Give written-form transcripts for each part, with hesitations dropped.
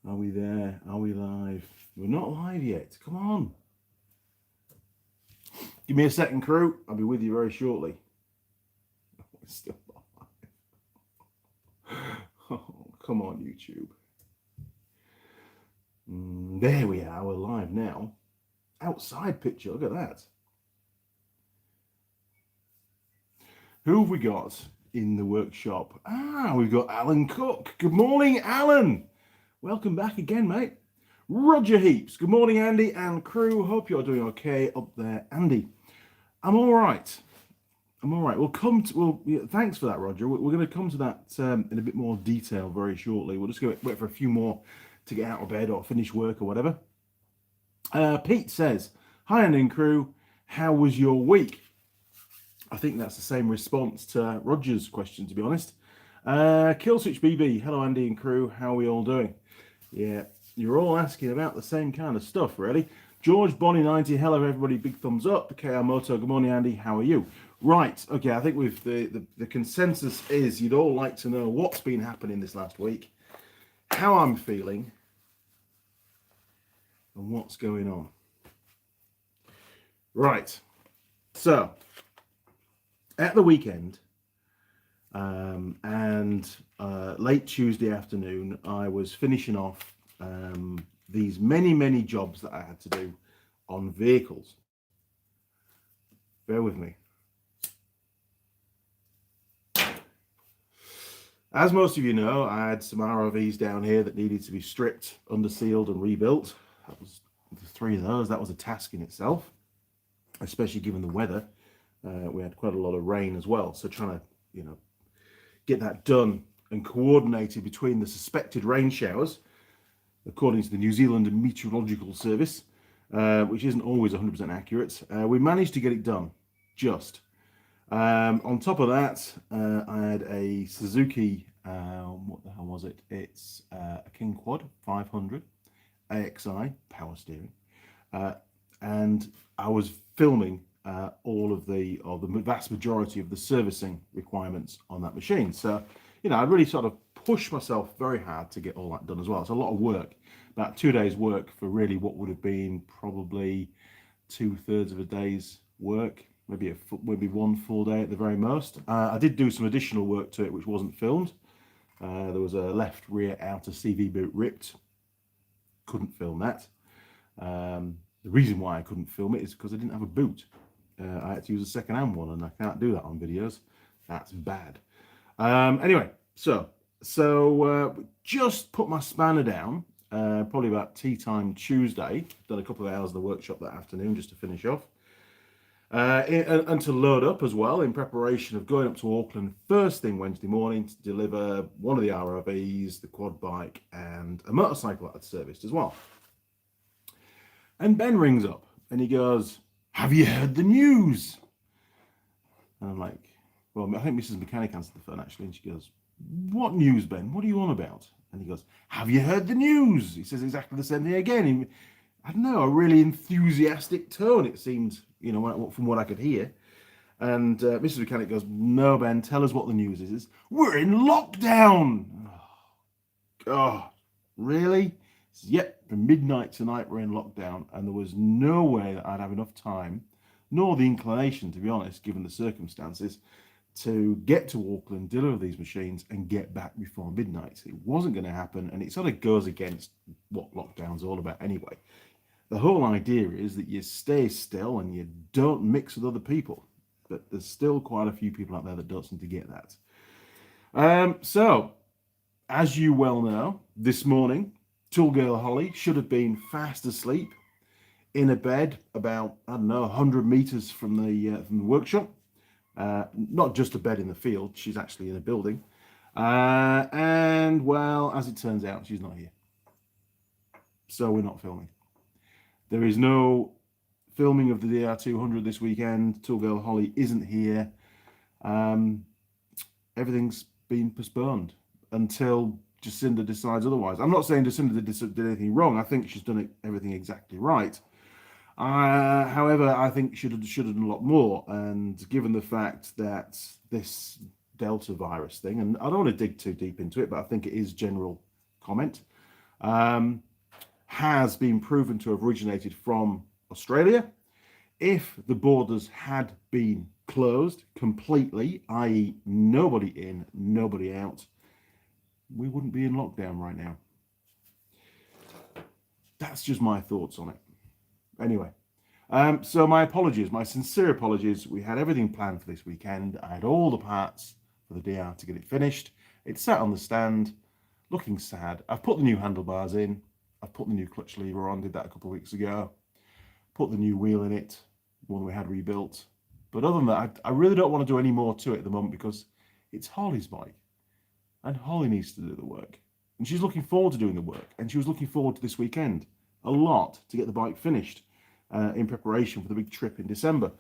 Are we there? Are we live? We're not live yet. Come on. Give me a second, crew. I'll be with you very shortly. We're still live. Oh, come on, YouTube. There we are. We're live now. Outside picture. Look at that. Who have we got in the workshop? We've got Alan Cook. Good morning, Alan. Welcome back again, mate. Roger Heaps. Good morning, Andy and crew. Hope you're doing okay up there, Andy. I'm all right. We'll come to, thanks for that, Roger. We're going to come to that in a bit more detail very shortly. We'll just go wait for a few more to get out of bed or finish work or whatever. Pete says, hi, Andy and crew. How was your week? I think that's the same response to Roger's question, to be honest. Killswitch BB, hello, Andy and crew. How are we all doing? Yeah, you're all asking about the same kind of stuff, really. George Bonnie 90, hello everybody, big thumbs up. KR Moto, good morning, Andy, how are you? Right, okay, I think with the consensus is you'd all like to know what's been happening this last week, how I'm feeling, and what's going on. Right, so at the weekend and late Tuesday afternoon, I was finishing off these many jobs that I had to do on vehicles. Bear with me. As most of you know, I had some ROVs down here that needed to be stripped, undersealed and rebuilt. That was the 3 of those. That was a task in itself, especially given the weather. We had quite a lot of rain as well. So trying to, get that done and coordinated between the suspected rain showers, according to the New Zealand Meteorological Service, which isn't always 100% accurate. We managed to get it done, just. On top of that, I had a Suzuki, what the hell was it? It's a King Quad 500 AXI power steering. And I was filming all of the vast majority of the servicing requirements on that machine. So, I really sort of pushed myself very hard to get all that done as well. It's a lot of work, about 2 days work for really what would have been probably 2/3 of a day's work, maybe one full day at the very most. I did do some additional work to it, which wasn't filmed. There was a left rear outer CV boot ripped. Couldn't film that. The reason why I couldn't film it is because I didn't have a boot. I had to use a second-hand one, and I can't do that on videos. That's bad. Anyway, so just put my spanner down, probably about tea time Tuesday. Done a couple of hours of the workshop that afternoon just to finish off. And to load up as well in preparation of going up to Auckland first thing Wednesday morning to deliver one of the ROVs, the quad bike, and a motorcycle that I'd serviced as well. And Ben rings up and he goes, have you heard the news? And I'm like, well, I think Mrs. Mechanic answered the phone actually, and she goes, what news, Ben? What are you on about? And he goes, have you heard the news? He says exactly the same thing again. I don't know, a really enthusiastic tone, it seemed, from what I could hear. And Mrs. Mechanic goes, no, Ben, tell us what the news is. We're in lockdown. Oh, God, really? Yep, from midnight tonight we're in lockdown, and there was no way that I'd have enough time, nor the inclination, to be honest, given the circumstances, to get to Auckland, deliver these machines, and get back before midnight. It wasn't going to happen, and it sort of goes against what lockdown's all about anyway. The whole idea is that you stay still and you don't mix with other people, but there's still quite a few people out there that don't seem to get that. So, as you well know, this morning, Tool Girl Holly should have been fast asleep in a bed about, 100 meters from the workshop. Not just a bed in the field, she's actually in a building. And, well, as it turns out, she's not here. So we're not filming. There is no filming of the DR200 this weekend. Tool Girl Holly isn't here. Everything's been postponed until Jacinda decides otherwise. I'm not saying Jacinda did anything wrong. I think she's done everything exactly right. However, I think should have done a lot more. And given the fact that this Delta virus thing, and I don't want to dig too deep into it, but I think it is general comment. has been proven to have originated from Australia. If the borders had been closed completely, i.e. nobody in, nobody out, we wouldn't be in lockdown right now. That's just my thoughts on it. Anyway, so my apologies, my sincere apologies. We had everything planned for this weekend. I had all the parts for the DR to get it finished. It sat on the stand, looking sad. I've put the new handlebars in. I've put the new clutch lever on, did that a couple of weeks ago. Put the new wheel in it, one we had rebuilt. But other than that, I really don't want to do any more to it at the moment because it's Holly's bike. And Holly needs to do the work. And she's looking forward to doing the work. And she was looking forward to this weekend a lot to get the bike finished in preparation for the big trip in December.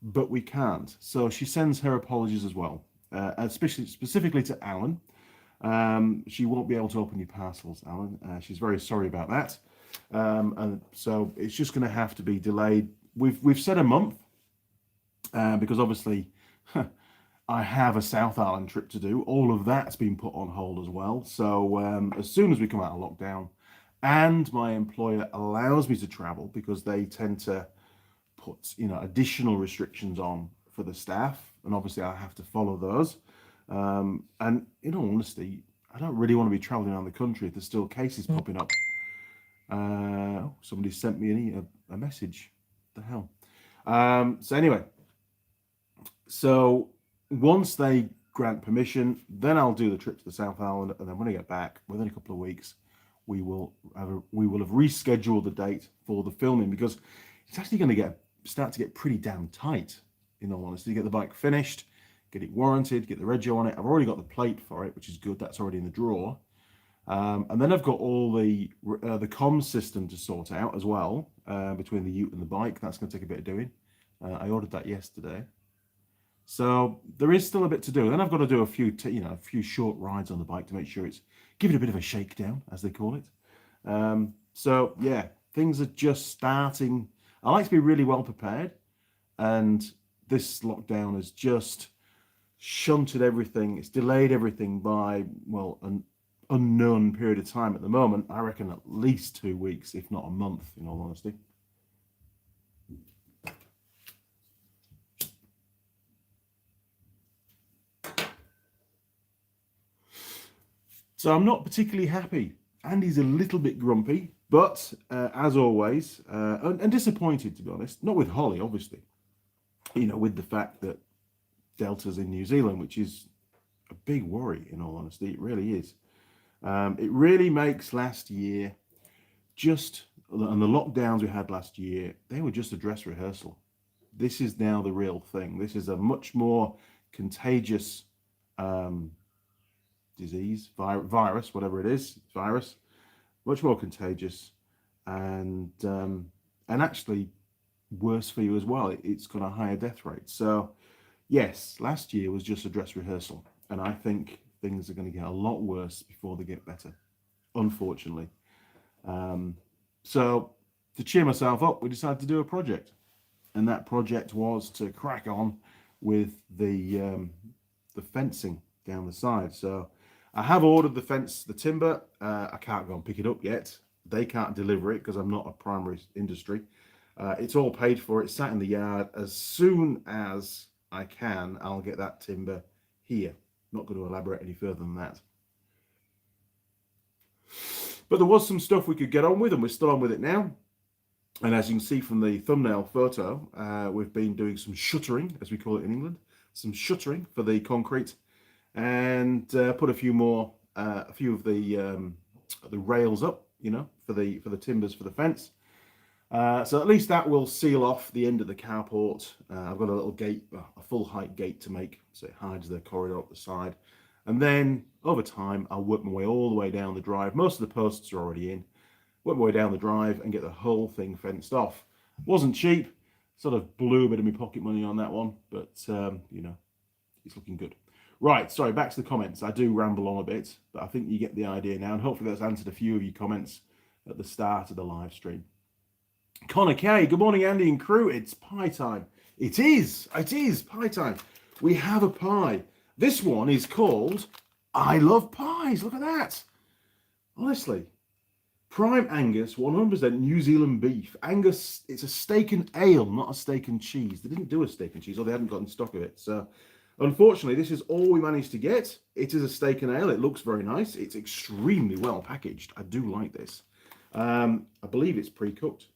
But we can't. So she sends her apologies as well, especially specifically to Alan. She won't be able to open your parcels, Alan. She's very sorry about that. And so it's just going to have to be delayed. We've said a month because obviously I have a South Island trip to do. All of that's been put on hold as well. So as soon as we come out of lockdown and my employer allows me to travel, because they tend to put additional restrictions on for the staff, and obviously I have to follow those. And in all honesty, I don't really want to be traveling around the country if there's still cases popping up. Somebody sent me a message. What the hell? So anyway, so once they grant permission, then I'll do the trip to the South Island, and then when I get back within a couple of weeks, we will have rescheduled the date for the filming, because it's actually going to start to get pretty damn tight. In all honesty, get the bike finished, get it warranted, get the rego on it. I've already got the plate for it, which is good. That's already in the drawer. And then I've got all the comms system to sort out as well, between the ute and the bike. That's going to take a bit of doing. I ordered that yesterday. So there is still a bit to do. Then I've got to do a few short rides on the bike to make sure give it a bit of a shakedown, as they call it. So yeah, things are just starting. I like to be really well prepared, and this lockdown has just shunted everything. It's delayed everything by, well, an unknown period of time at the moment. I reckon at least 2 weeks, if not a month, in all honesty. So I'm not particularly happy. Andy's a little bit grumpy, but as always, and disappointed, to be honest. Not with Holly, obviously. With the fact that Delta's in New Zealand, which is a big worry, in all honesty. It really is. It really makes last year and the lockdowns we had last year, they were just a dress rehearsal. This is now the real thing. This is a much more contagious disease, virus, whatever it is, virus, much more contagious, and actually worse for you as well. It's got a higher death rate. So yes, last year was just a dress rehearsal, and I think things are going to get a lot worse before they get better, unfortunately. So to cheer myself up, we decided to do a project, and that project was to crack on with the fencing down the side. So I have ordered the timber. I can't go and pick it up yet. They can't deliver it because I'm not a primary industry. It's all paid for. It's sat in the yard. As soon as I can, I'll get that timber here. Not going to elaborate any further than that. But there was some stuff we could get on with, and we're still on with it now. And as you can see from the thumbnail photo, we've been doing some shuttering, as we call it in England, some shuttering for the concrete, and put a few of the rails up, for the timbers for the fence. So at least that will seal off the end of the carport. I've got a little gate, a full height gate to make, so it hides the corridor up the side. And then over time, I'll work my way all the way down the drive. Most of the posts are already in. Work my way down the drive and get the whole thing fenced off. Wasn't cheap. Sort of blew a bit of my pocket money on that one, but it's looking good. Right, sorry, back to the comments. I do ramble on a bit, but I think you get the idea now, and hopefully that's answered a few of your comments at the start of the live stream. Connor K, good morning, Andy and crew. It's pie time. It is pie time. We have a pie. This one is called I Love Pies. Look at that. Honestly, Prime Angus, 100% New Zealand beef. Angus, it's a steak and ale, not a steak and cheese. They didn't do a steak and cheese, or they hadn't got in stock of it. So, unfortunately, this is all we managed to get. It is a steak and ale. It looks very nice. It's extremely well packaged. I do like this. I believe it's pre-cooked.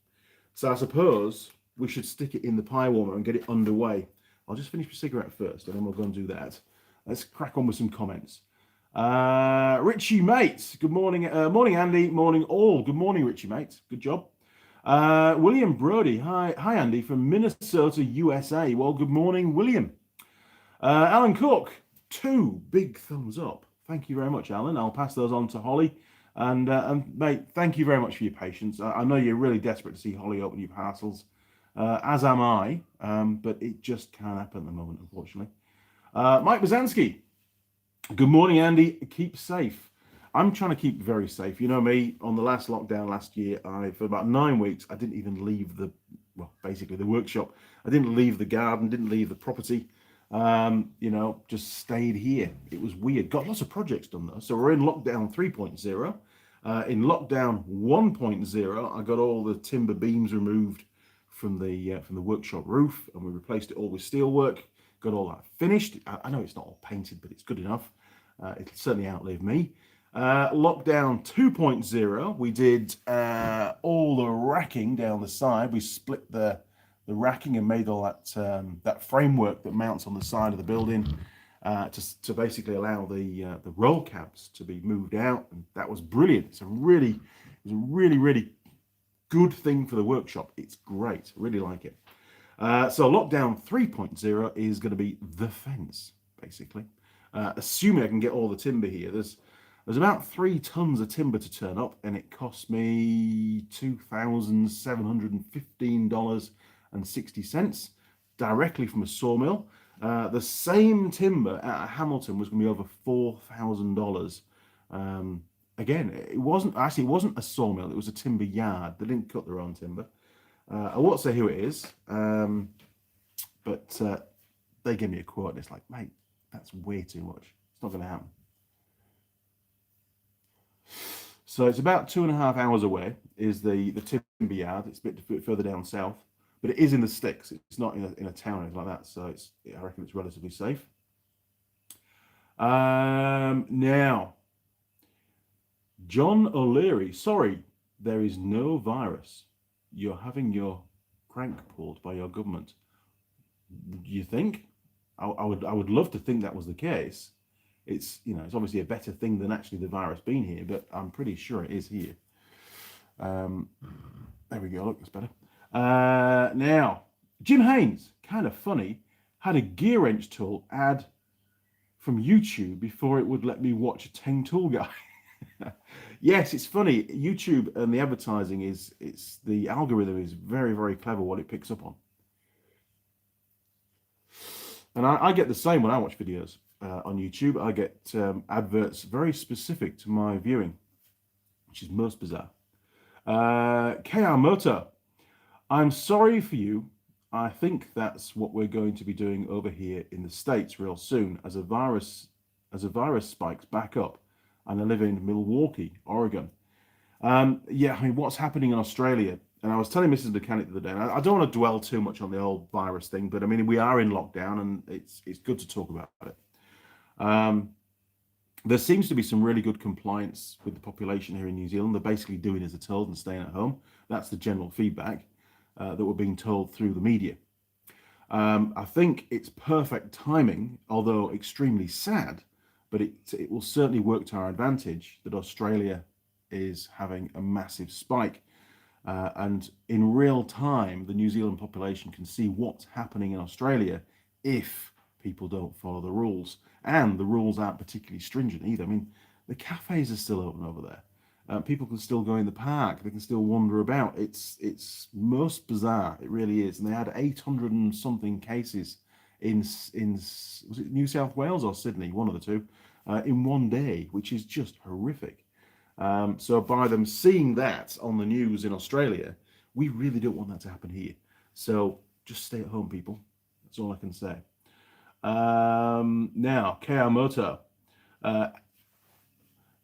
So I suppose we should stick it in the pie warmer and get it underway. I'll just finish the cigarette first, and then we'll go and do that. Let's crack on with some comments. Richie Mate, good morning. Morning, Andy. Morning, all. Good morning, Richie Mate. Good job. William Brody, hi, Andy, from Minnesota, USA. Well, good morning, William. Alan Cook, 2 big thumbs up. Thank you very much, Alan. I'll pass those on to Holly. And mate, thank you very much for your patience. I know you're really desperate to see Holly open your parcels, as am I, but it just can't happen at the moment, unfortunately. Mike Bazanski, good morning, Andy. Keep safe. I'm trying to keep very safe. You know me, on the last lockdown last year, for about 9 weeks, I didn't even leave basically the workshop. I didn't leave the garden, didn't leave the property. Just stayed here. It was weird. Got lots of projects done though. So we're in lockdown 3.0. In lockdown 1.0, I got all the timber beams removed from the workshop roof, and we replaced it all with steelwork. Got all that finished. I know it's not all painted, but it's good enough. It'll certainly outlive me. Lockdown 2.0, we did all the racking down the side. We split the racking and made all that framework that mounts on the side of the building to basically allow the roll cabs to be moved out, and that was brilliant. It was a really good thing for the workshop. It's great. I really like it. So lockdown 3.0 is going to be the fence, basically. Assuming I can get all the timber here, there's about 3 tons of timber to turn up, and it cost me $2,715.60 directly from a sawmill. The same timber at Hamilton was going to be over $4,000. Again, it wasn't a sawmill, it was a timber yard. They didn't cut their own timber. I won't say who it is, but they gave me a quote, and it's like, mate, that's way too much. It's not going to happen. So it's about 2.5 hours away is the timber yard. It's a bit further down south, but it is in the sticks. It's not in a town or anything like that. So I reckon it's relatively safe. Now, John O'Leary, sorry, there is no virus. You're having your crank pulled by your government. Do you think? I would love to think that was the case. It's obviously a better thing than actually the virus being here, but I'm pretty sure it is here. There we go. Look, that's better. Now, Jim Haynes, kind of funny, had a gear wrench tool ad from YouTube before it would let me watch a Teng tool guy. Yes, it's funny. YouTube and the advertising the algorithm is very, very clever what it picks up on. And I get the same when I watch videos on YouTube. I get adverts very specific to my viewing, which is most bizarre. KR Motor, I'm sorry for you. I think that's what we're going to be doing over here in the States real soon as a virus spikes back up. And I live in Milwaukee, Oregon. Yeah, I mean, what's happening in Australia? And I was telling Mrs. Mechanic the other day, and I don't want to dwell too much on the whole virus thing, but I mean, we are in lockdown, and it's good to talk about it. There seems to be some really good compliance with the population here in New Zealand. They're basically doing as they're told and staying at home. That's the general feedback that we're being told through the media. I think it's perfect timing, although extremely sad, but it will certainly work to our advantage that Australia is having a massive spike. And in real time, the New Zealand population can see what's happening in Australia if people don't follow the rules. And the rules aren't particularly stringent either. I mean, the cafes are still open over there. People can still go in the park. They can still wander about. It's most bizarre. It really is. And they had 800 and something cases in was it New South Wales or Sydney, one of the two, in one day, which is just horrific. So by them seeing that on the news in Australia, we really don't want that to happen here. So just stay at home, people. That's all I can say. Now, KR Motor.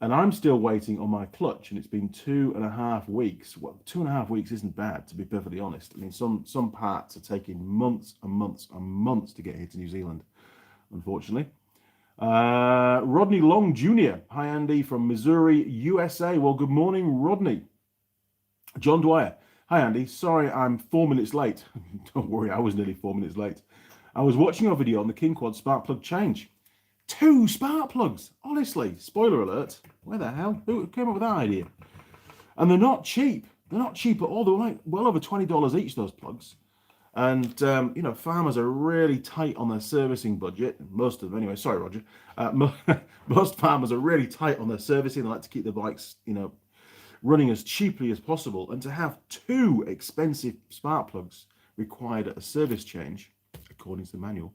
And I'm still waiting on my clutch, and it's been 2.5 weeks. Well, 2.5 weeks isn't bad, to be perfectly honest. I mean, some parts are taking months and months and months to get here to New Zealand, unfortunately. Rodney Long Jr. Hi, Andy from Missouri, USA. Well, good morning, Rodney. John Dwyer. Hi, Andy. Sorry I'm 4 minutes late. Don't worry, I was nearly 4 minutes late. I was watching your video on the King Quad spark plug change. 2 spark plugs. Honestly, spoiler alert. Where the hell? Who came up with that idea? And they're not cheap. They're not cheap at all. They're like well over $20 each, those plugs. And, farmers are really tight on their servicing budget. Most of them, anyway. Sorry, Roger. Most farmers are really tight on their servicing. They like to keep their bikes, running as cheaply as possible. And to have 2 expensive spark plugs required at a service change, according to the manual,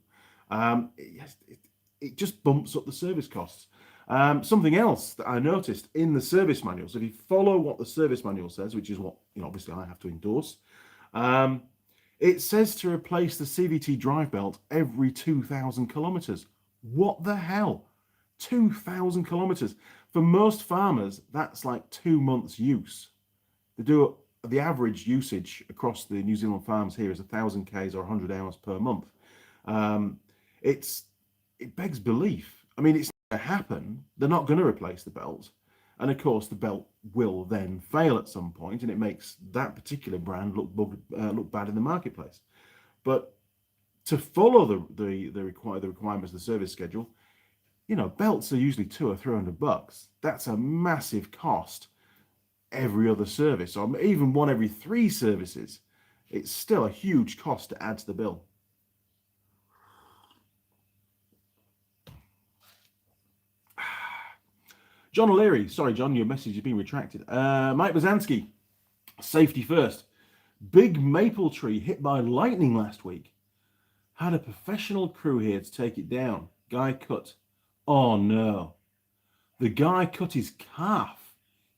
it just bumps up the service costs. Something else that I noticed in the service manual, so if you follow what the service manual says, which is what obviously I have to endorse, it says to replace the CVT drive belt every 2,000 kilometers. What the hell? 2,000 kilometers. For most farmers, that's like 2 months use. The average usage across the New Zealand farms here is 1,000 Ks or 100 hours per month. It begs belief. I mean, it's not going to happen. They're not going to replace the belt. And of course, the belt will then fail at some point, and it makes that particular brand look bad in the marketplace. But to follow the requirements of the service schedule, belts are usually $200 or $300. That's a massive cost every other service, or even one every 3 services. It's still a huge cost to add to the bill. John O'Leary, sorry, John, your message has been retracted. Mike Bazansky, safety first. Big maple tree hit by lightning last week. Had a professional crew here to take it down. Guy cut. Oh no. The guy cut his calf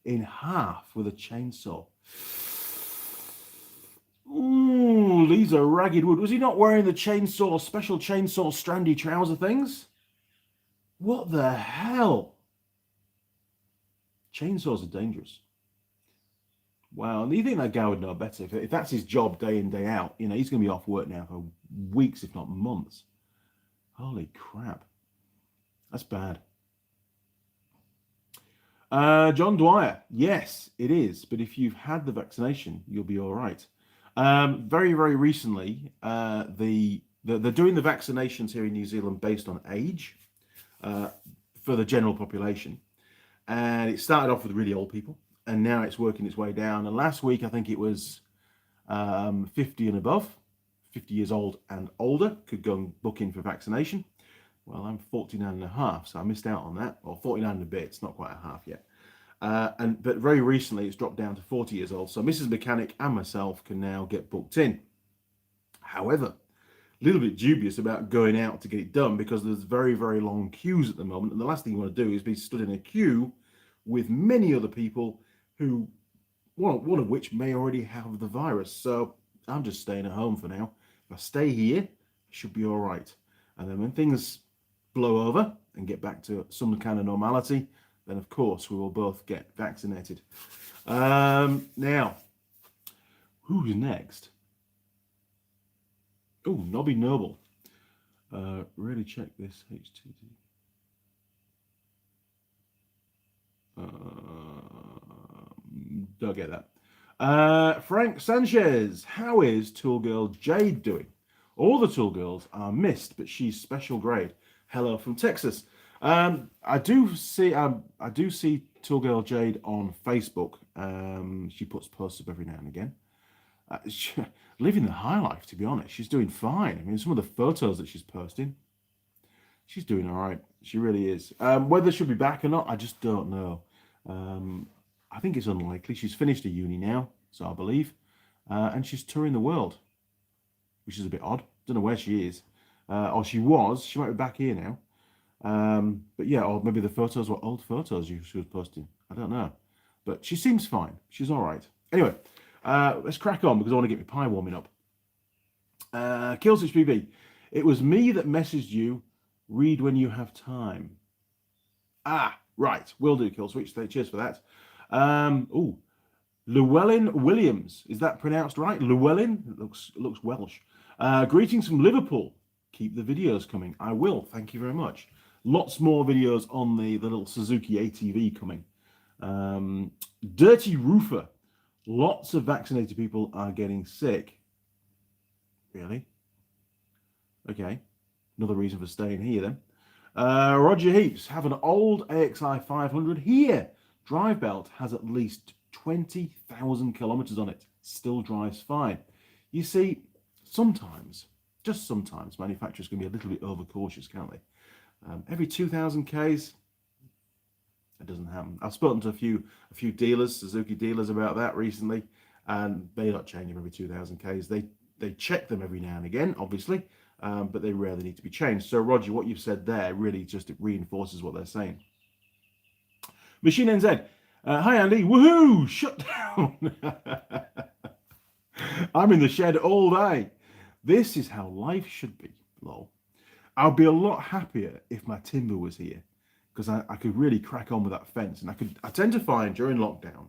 in half with a chainsaw. Ooh, these are ragged wood. Was he not wearing the special chainsaw strandy trouser things? What the hell? Chainsaws are dangerous. Wow, and you think that guy would know better? If that's his job day in, day out, he's going to be off work now for weeks, if not months. Holy crap. That's bad. John Dwyer, yes, it is. But if you've had the vaccination, you'll be all right. Very, very recently, they're doing the vaccinations here in New Zealand based on age for the general population. And it started off with really old people, and now it's working its way down. And last week, I think it was 50 and above, 50 years old and older could go and book in for vaccination. Well, I'm 49 and a half, so I missed out on that. Or 49 and a bit, it's not quite a half yet. But very recently, it's dropped down to 40 years old. So Mrs. Mechanic and myself can now get booked in. However, a little bit dubious about going out to get it done because there's very, very long queues at the moment. And the last thing you want to do is be stood in a queue with many other people who, one of which may already have the virus. So I'm just staying at home for now. If I stay here, it should be all right. And then when things blow over and get back to some kind of normality, then of course we will both get vaccinated. Now, who's next? Oh, Nobby Noble. Really check this HTTP. Don't get that. Frank Sanchez, how is Tool Girl Jade doing? All the Tool Girls are missed, but she's special grade. Hello from Texas. I do see Tool Girl Jade on Facebook. She puts posts up every now and again. Living the high life, to be honest. She's doing fine. I mean, some of the photos that she's posting, she's doing all right. She really is. Whether she'll be back or not, I just don't know. I think it's unlikely. She's finished her uni now, so I believe. And she's touring the world, which is a bit odd. Don't know where she is. Or she was. She might be back here now. But yeah, or maybe the photos were old photos she was posting. I don't know. But she seems fine. She's all right. Anyway, let's crack on because I want to get my pie warming up. Killswitch BB. It was me that messaged you. Read when you have time. Right, will do, Kill Switch. Cheers for that. Llewellyn Williams. Is that pronounced right? Llewellyn? It looks Welsh. Greetings from Liverpool. Keep the videos coming. I will. Thank you very much. Lots more videos on the little Suzuki ATV coming. Dirty Roofer. Lots of vaccinated people are getting sick. Really? Okay. Another reason for staying here then. Roger Heaps. Have an old AXI 500 here. Drive belt has at least 20,000 kilometers on it. Still drives fine. You see, sometimes, just sometimes, manufacturers can be a little bit overcautious, can't they? Every 2,000 Ks, it doesn't happen. I've spoken to a few dealers, Suzuki dealers, about that recently, and they don't change them every 2,000 Ks. They check them every now and again, obviously, but they rarely need to be changed. So, Roger, what you've said there really just reinforces what they're saying. Machine NZ. Hi, Andy. Woohoo! Shut down. I'm in the shed all day. This is how life should be, lol. I'd be a lot happier if my timber was here, because I could really crack on with that fence. And I tend to find during lockdown,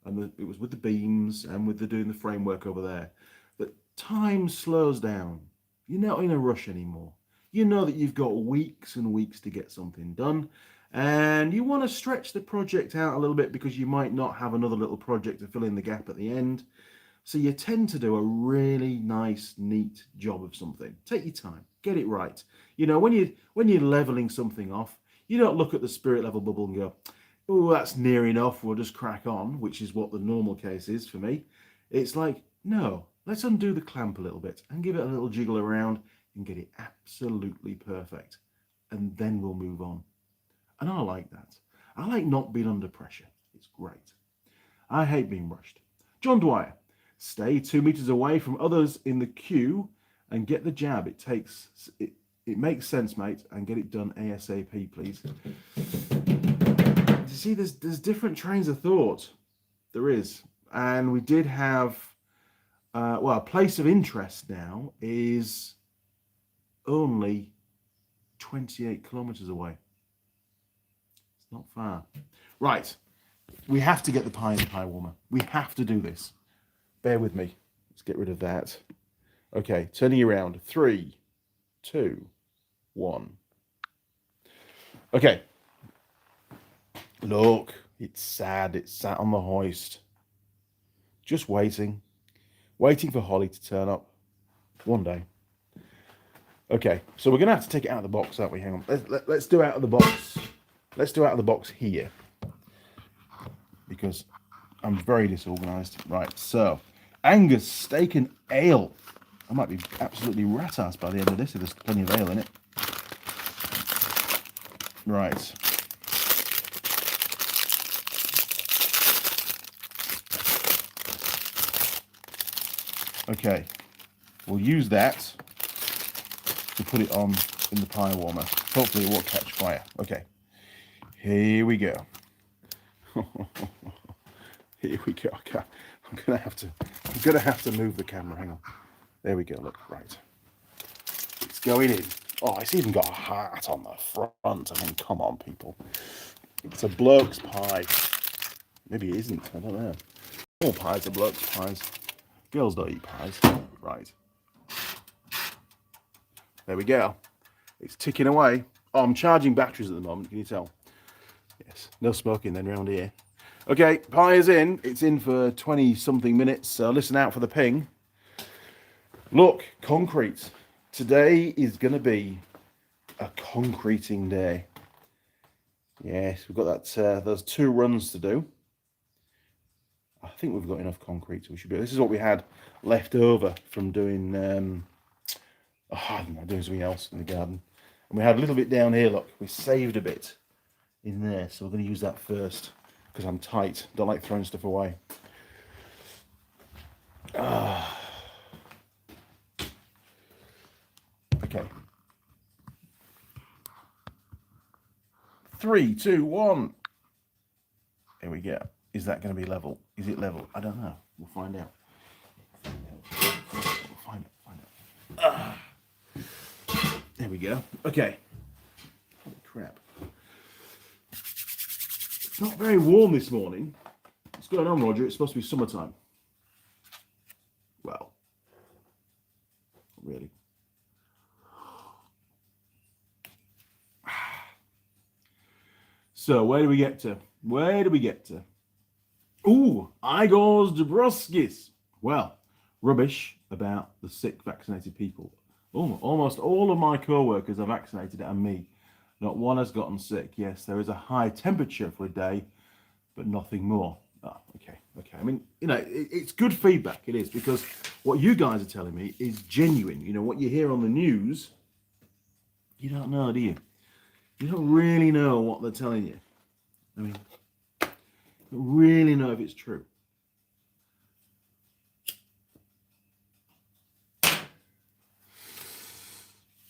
and it was with the beams and with doing the framework over there, that time slows down. You're not in a rush anymore. You know that you've got weeks and weeks to get something done, and you want to stretch the project out a little bit because you might not have another little project to fill in the gap at the end. So you tend to do a really nice, neat job of something. Take your time, get it right. You know, when you're leveling something off, you don't look at the spirit level bubble and go, oh, that's near enough, we'll just crack on, which is what the normal case is for me. It's like, no, let's undo the clamp a little bit and give it a little jiggle around and get it absolutely perfect. And then we'll move on. And I like that. I like not being under pressure. It's great. I hate being rushed. John Dwyer. Stay 2 meters away from others in the queue and get the jab. It makes sense, mate, and get it done ASAP, please. You see, there's different trains of thought. There is. And we did have, a place of interest now is only 28 kilometers away. It's not far. Right. We have to get the pie in the pie warmer. We have to do this. Bear with me. Let's get rid of that. Okay, turning around. 3, 2, 1. Okay. Look, it's sad. It's sat on the hoist. Just waiting. Waiting for Holly to turn up. One day. Okay, so we're going to have to take it out of the box, aren't we? Hang on. Let's do out of the box. Let's do out of the box here. Because I'm very disorganized. Right, so Angus steak and ale. I might be absolutely rat-ass by the end of this if there's plenty of ale in it. Right. Okay, we'll use that to put it on in the pie warmer. Hopefully it won't catch fire. Okay, here we go. Here we go. I'm gonna have to move the camera. Hang on. There we go. Look, right. It's going in. Oh, it's even got a heart on the front. I mean, come on, people. It's a bloke's pie. Maybe it isn't. I don't know. All pies are bloke's pies. Girls don't eat pies. Right. There we go. It's ticking away. Oh, I'm charging batteries at the moment. Can you tell? Yes. No smoking then around here. Okay, pie is in. It's in for 20-something minutes, so listen out for the ping. Look, concrete. Today is going to be a concreting day. Yes, we've got that. Those 2 runs to do. I think we've got enough concrete, so we should be. This is what we had left over from doing, I don't know, doing something else in the garden. And we had a little bit down here, look. We saved a bit in there, so we're going to use that first. Because I'm tight, don't like throwing stuff away. Okay. 3, 2, 1. There we go. Is that going to be level? Is it level? I don't know. We'll find out. We'll find out. There we go. Okay. Holy crap. It's not very warm this morning. What's going on, Roger? It's supposed to be summertime. Well, not really. So, where do we get to? Where do we get to? Ooh, Igor's Dabroskis. Well, rubbish about the sick vaccinated people. Almost all of my co-workers are vaccinated and me. Not one has gotten sick. Yes, there is a high temperature for a day, but nothing more. Oh, okay. I mean, it's good feedback. It is, because what you guys are telling me is genuine. What you hear on the news, you don't know, do you? You don't really know what they're telling you. I mean, you don't really know if it's true.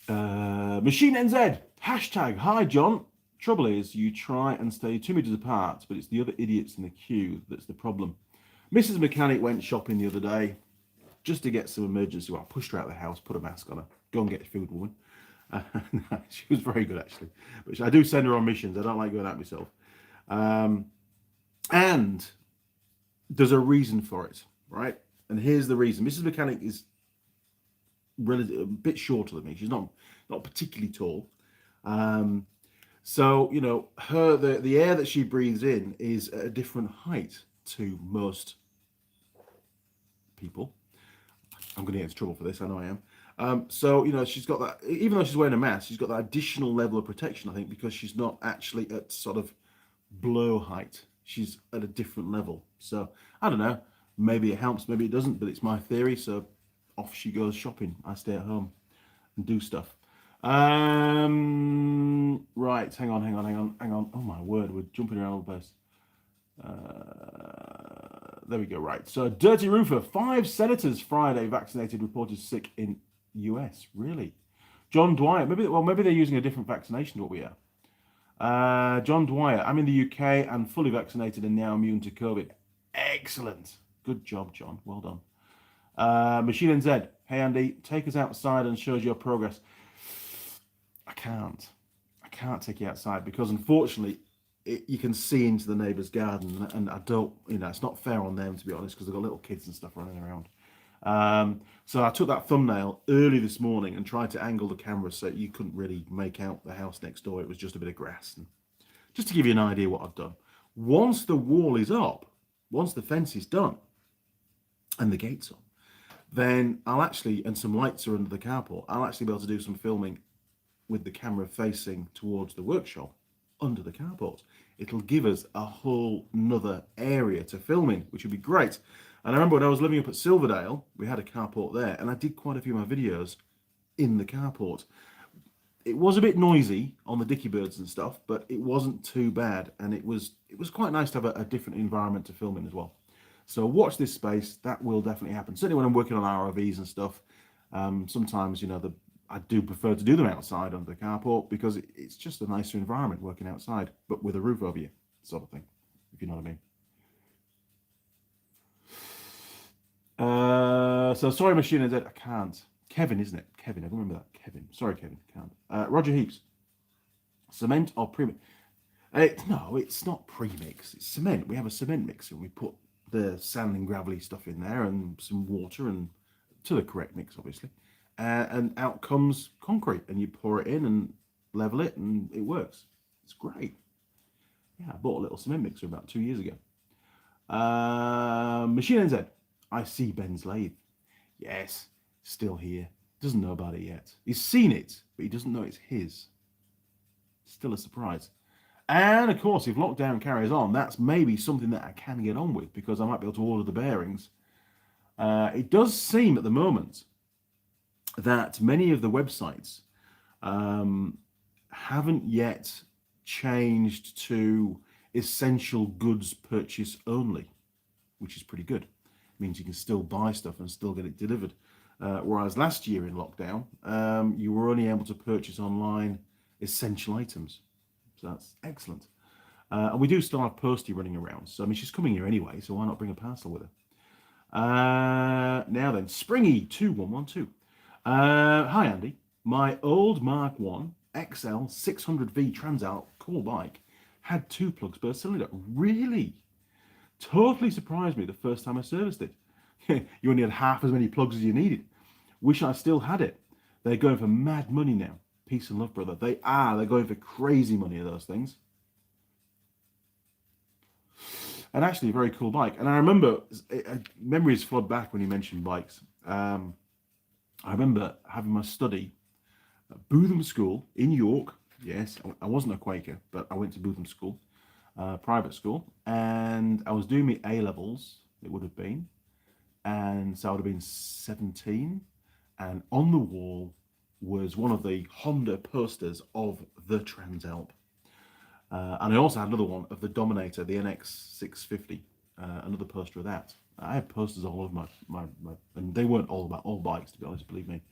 Machine NZ, hashtag, hi John. Trouble is, you try and stay 2 meters apart, but it's the other idiots in the queue that's the problem. Mrs. Mechanic went shopping the other day just to get some emergency. Well, I pushed her out of the house, put a mask on her. Go and get your food, woman. She was very good, actually. But I do send her on missions. I don't like going out myself. And there's a reason for it, right? And here's the reason. Mrs. Mechanic is a bit shorter than me. She's not particularly tall. So, the air that she breathes in is at a different height to most people. I'm going to get into trouble for this. I know I am. So, she's got that, even though she's wearing a mask, she's got that additional level of protection, I think, because she's not actually at sort of blow height. She's at a different level. So, I don't know. Maybe it helps, maybe it doesn't, but it's my theory. So, off she goes shopping. I stay at home and do stuff. Right, hang on. Oh my word, we're jumping around all the place. There we go. Right, so Dirty Roofer, 5 senators Friday vaccinated reported sick in US. Really? John Dwyer, maybe they're using a different vaccination to what we are. John Dwyer, I'm in the UK and fully vaccinated and now immune to COVID. Excellent. Good job, John. Well done. Machine NZ, hey Andy, take us outside and show us your progress. I can't take you outside because unfortunately you can see into the neighbour's garden, and I don't, it's not fair on them, to be honest, because they've got little kids and stuff running around. So I took that thumbnail early this morning and tried to angle the camera so you couldn't really make out the house next door. It was just a bit of grass. And just to give you an idea what I've done. Once the wall is up, once the fence is done and the gate's up, then I'll actually, and some lights are under the carport, I'll actually be able to do some filming with the camera facing towards the workshop under the carport. It'll give us a whole nother area to film in, which would be great. And I remember when I was living up at Silverdale, we had a carport there, and I did quite a few of my videos in the carport. It was a bit noisy on the dicky birds and stuff, but it wasn't too bad, and it was quite nice to have a different environment to film in as well. So watch this space. That will definitely happen. Certainly when I'm working on ROVs and stuff, sometimes, I do prefer to do them outside under the carport because it's just a nicer environment working outside, but with a roof over you, sort of thing, if you know what I mean. So sorry, Machine is I can't. Kevin, isn't it? Kevin, I remember that. Kevin. Sorry, Kevin, can't. Roger Heaps. Cement or premix? No, it's not premix. It's cement. We have a cement mixer. We put the sand and gravelly stuff in there and some water and to the correct mix, obviously. And out comes concrete, and you pour it in and level it, and it works. It's great. Yeah, I bought a little cement mixer about 2 years ago. Machine NZ. I see Ben's lathe. Yes, still here. Doesn't know about it yet. He's seen it, but he doesn't know it's his. Still a surprise. And of course, if lockdown carries on, that's maybe something that I can get on with because I might be able to order the bearings. It does seem at the moment that many of the websites haven't yet changed to essential goods purchase only, which is pretty good. It means you can still buy stuff and still get it delivered. Whereas last year in lockdown, you were only able to purchase online essential items. So that's excellent. And we do still have Posty running around. So, I mean, she's coming here anyway, so why not bring a parcel with her? Now then, Springy2112. Hi Andy, my old Mark 1 XL 600V Transalp cool bike had 2 plugs per cylinder. Really? Totally surprised me the first time I serviced it. You only had half as many plugs as you needed. Wish I still had it. They're going for mad money now. Peace and love, brother. They are. They're going for crazy money, those things. And actually, a very cool bike. And I remember, memories flood back when you mentioned bikes. I remember having my study at Bootham School in York. Yes, I wasn't a Quaker, but I went to Bootham School, private school. And I was doing my A-levels, it would have been. And so I would have been 17. And on the wall was one of the Honda posters of the Transalp. And I also had another one of the Dominator, the NX650, another poster of that. I had posters all over my and they weren't all about all bikes, to be honest, believe me.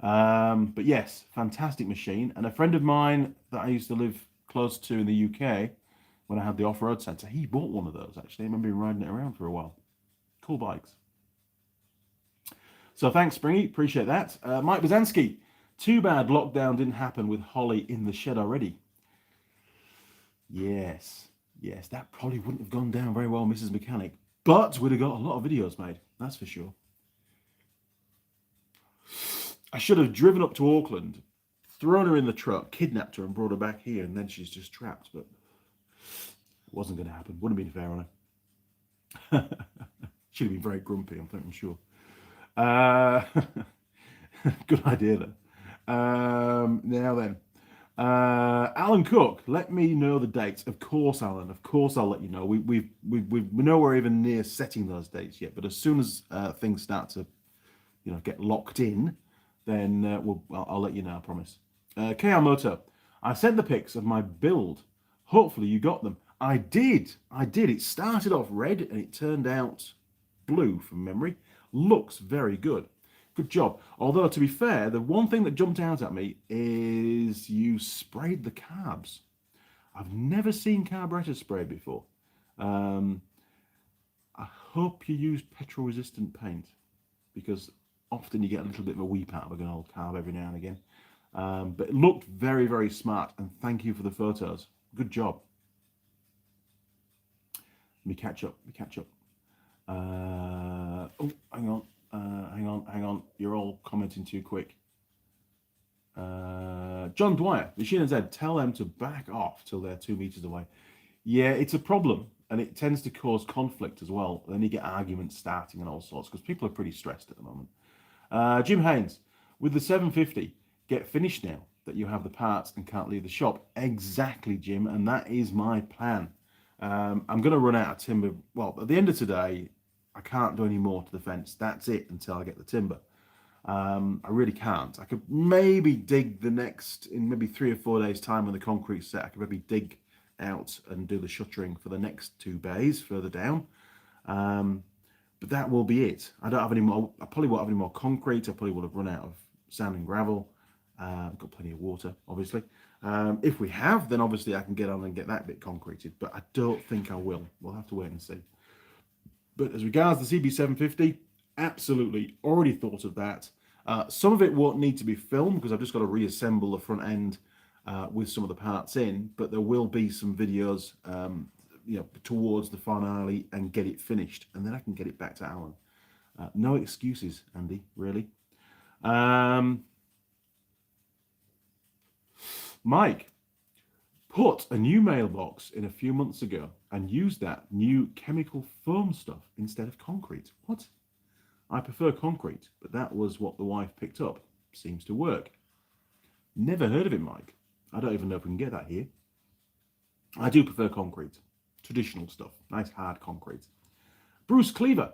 But yes, fantastic machine. And a friend of mine that I used to live close to in the UK, when I had the off-road centre, he bought one of those, actually. I remember him riding it around for a while. Cool bikes. So thanks, Springy. Appreciate that. Mike Bazanski. Too bad lockdown didn't happen with Holly in the shed already. Yes, that probably wouldn't have gone down very well, Mrs. Mechanic. But we'd have got a lot of videos made, that's for sure. I should have driven up to Auckland, thrown her in the truck, kidnapped her and brought her back here, and then she's just trapped. But it wasn't going to happen. Wouldn't have been fair on her. She'd have been very grumpy, I'm sure. Good idea, though. Now then. Alan Cook, let me know the dates. Of course, Alan. Of course, I'll let you know. We're nowhere even near setting those dates yet. But as soon as things start to, get locked in, then I'll let you know. I promise. KR Moto, I sent the pics of my build. Hopefully, you got them. I did. It started off red and it turned out blue from memory. Looks very good. Good job. Although, to be fair, the one thing that jumped out at me is you sprayed the carbs. I've never seen carburetor sprayed before. I hope you use petrol-resistant paint, because often you get a little bit of a weep out of a good old carb every now and again. But it looked very, very smart, and thank you for the photos. Good job. Let me catch up. Oh, hang on. You're all commenting too quick. John Dwyer, Machine Z, tell them to back off till they're 2 meters away. Yeah, it's a problem, and it tends to cause conflict as well. Then you get arguments starting and all sorts, because people are pretty stressed at the moment. Jim Haynes, with the 750, get finished now that you have the parts and can't leave the shop. Exactly, Jim, and that is my plan. I'm going to run out of timber. Well, at the end of today, I can't do any more to the fence. That's it until I get the timber. I really can't. I could maybe dig in maybe 3 or 4 days' time when the concrete's set, I could maybe dig out and do the shuttering for the next 2 bays further down. But that will be it. I don't have any more. I probably won't have any more concrete. I probably will have run out of sand and gravel. I've got plenty of water, obviously. If we have, then obviously I can get on and get that bit concreted. But I don't think I will. We'll have to wait and see. But as regards the CB750, absolutely already thought of that. Some of it won't need to be filmed because I've just got to reassemble the front end with some of the parts in. But there will be some videos, towards the finale and get it finished, and then I can get it back to Alan. No excuses, Andy. Really. Mike, put a new mailbox in a few months ago and used that new chemical foam stuff instead of concrete. What? I prefer concrete, but that was what the wife picked up. Seems to work. Never heard of it, Mike. I don't even know if we can get that here. I do prefer concrete. Traditional stuff. Nice hard concrete. Bruce Cleaver.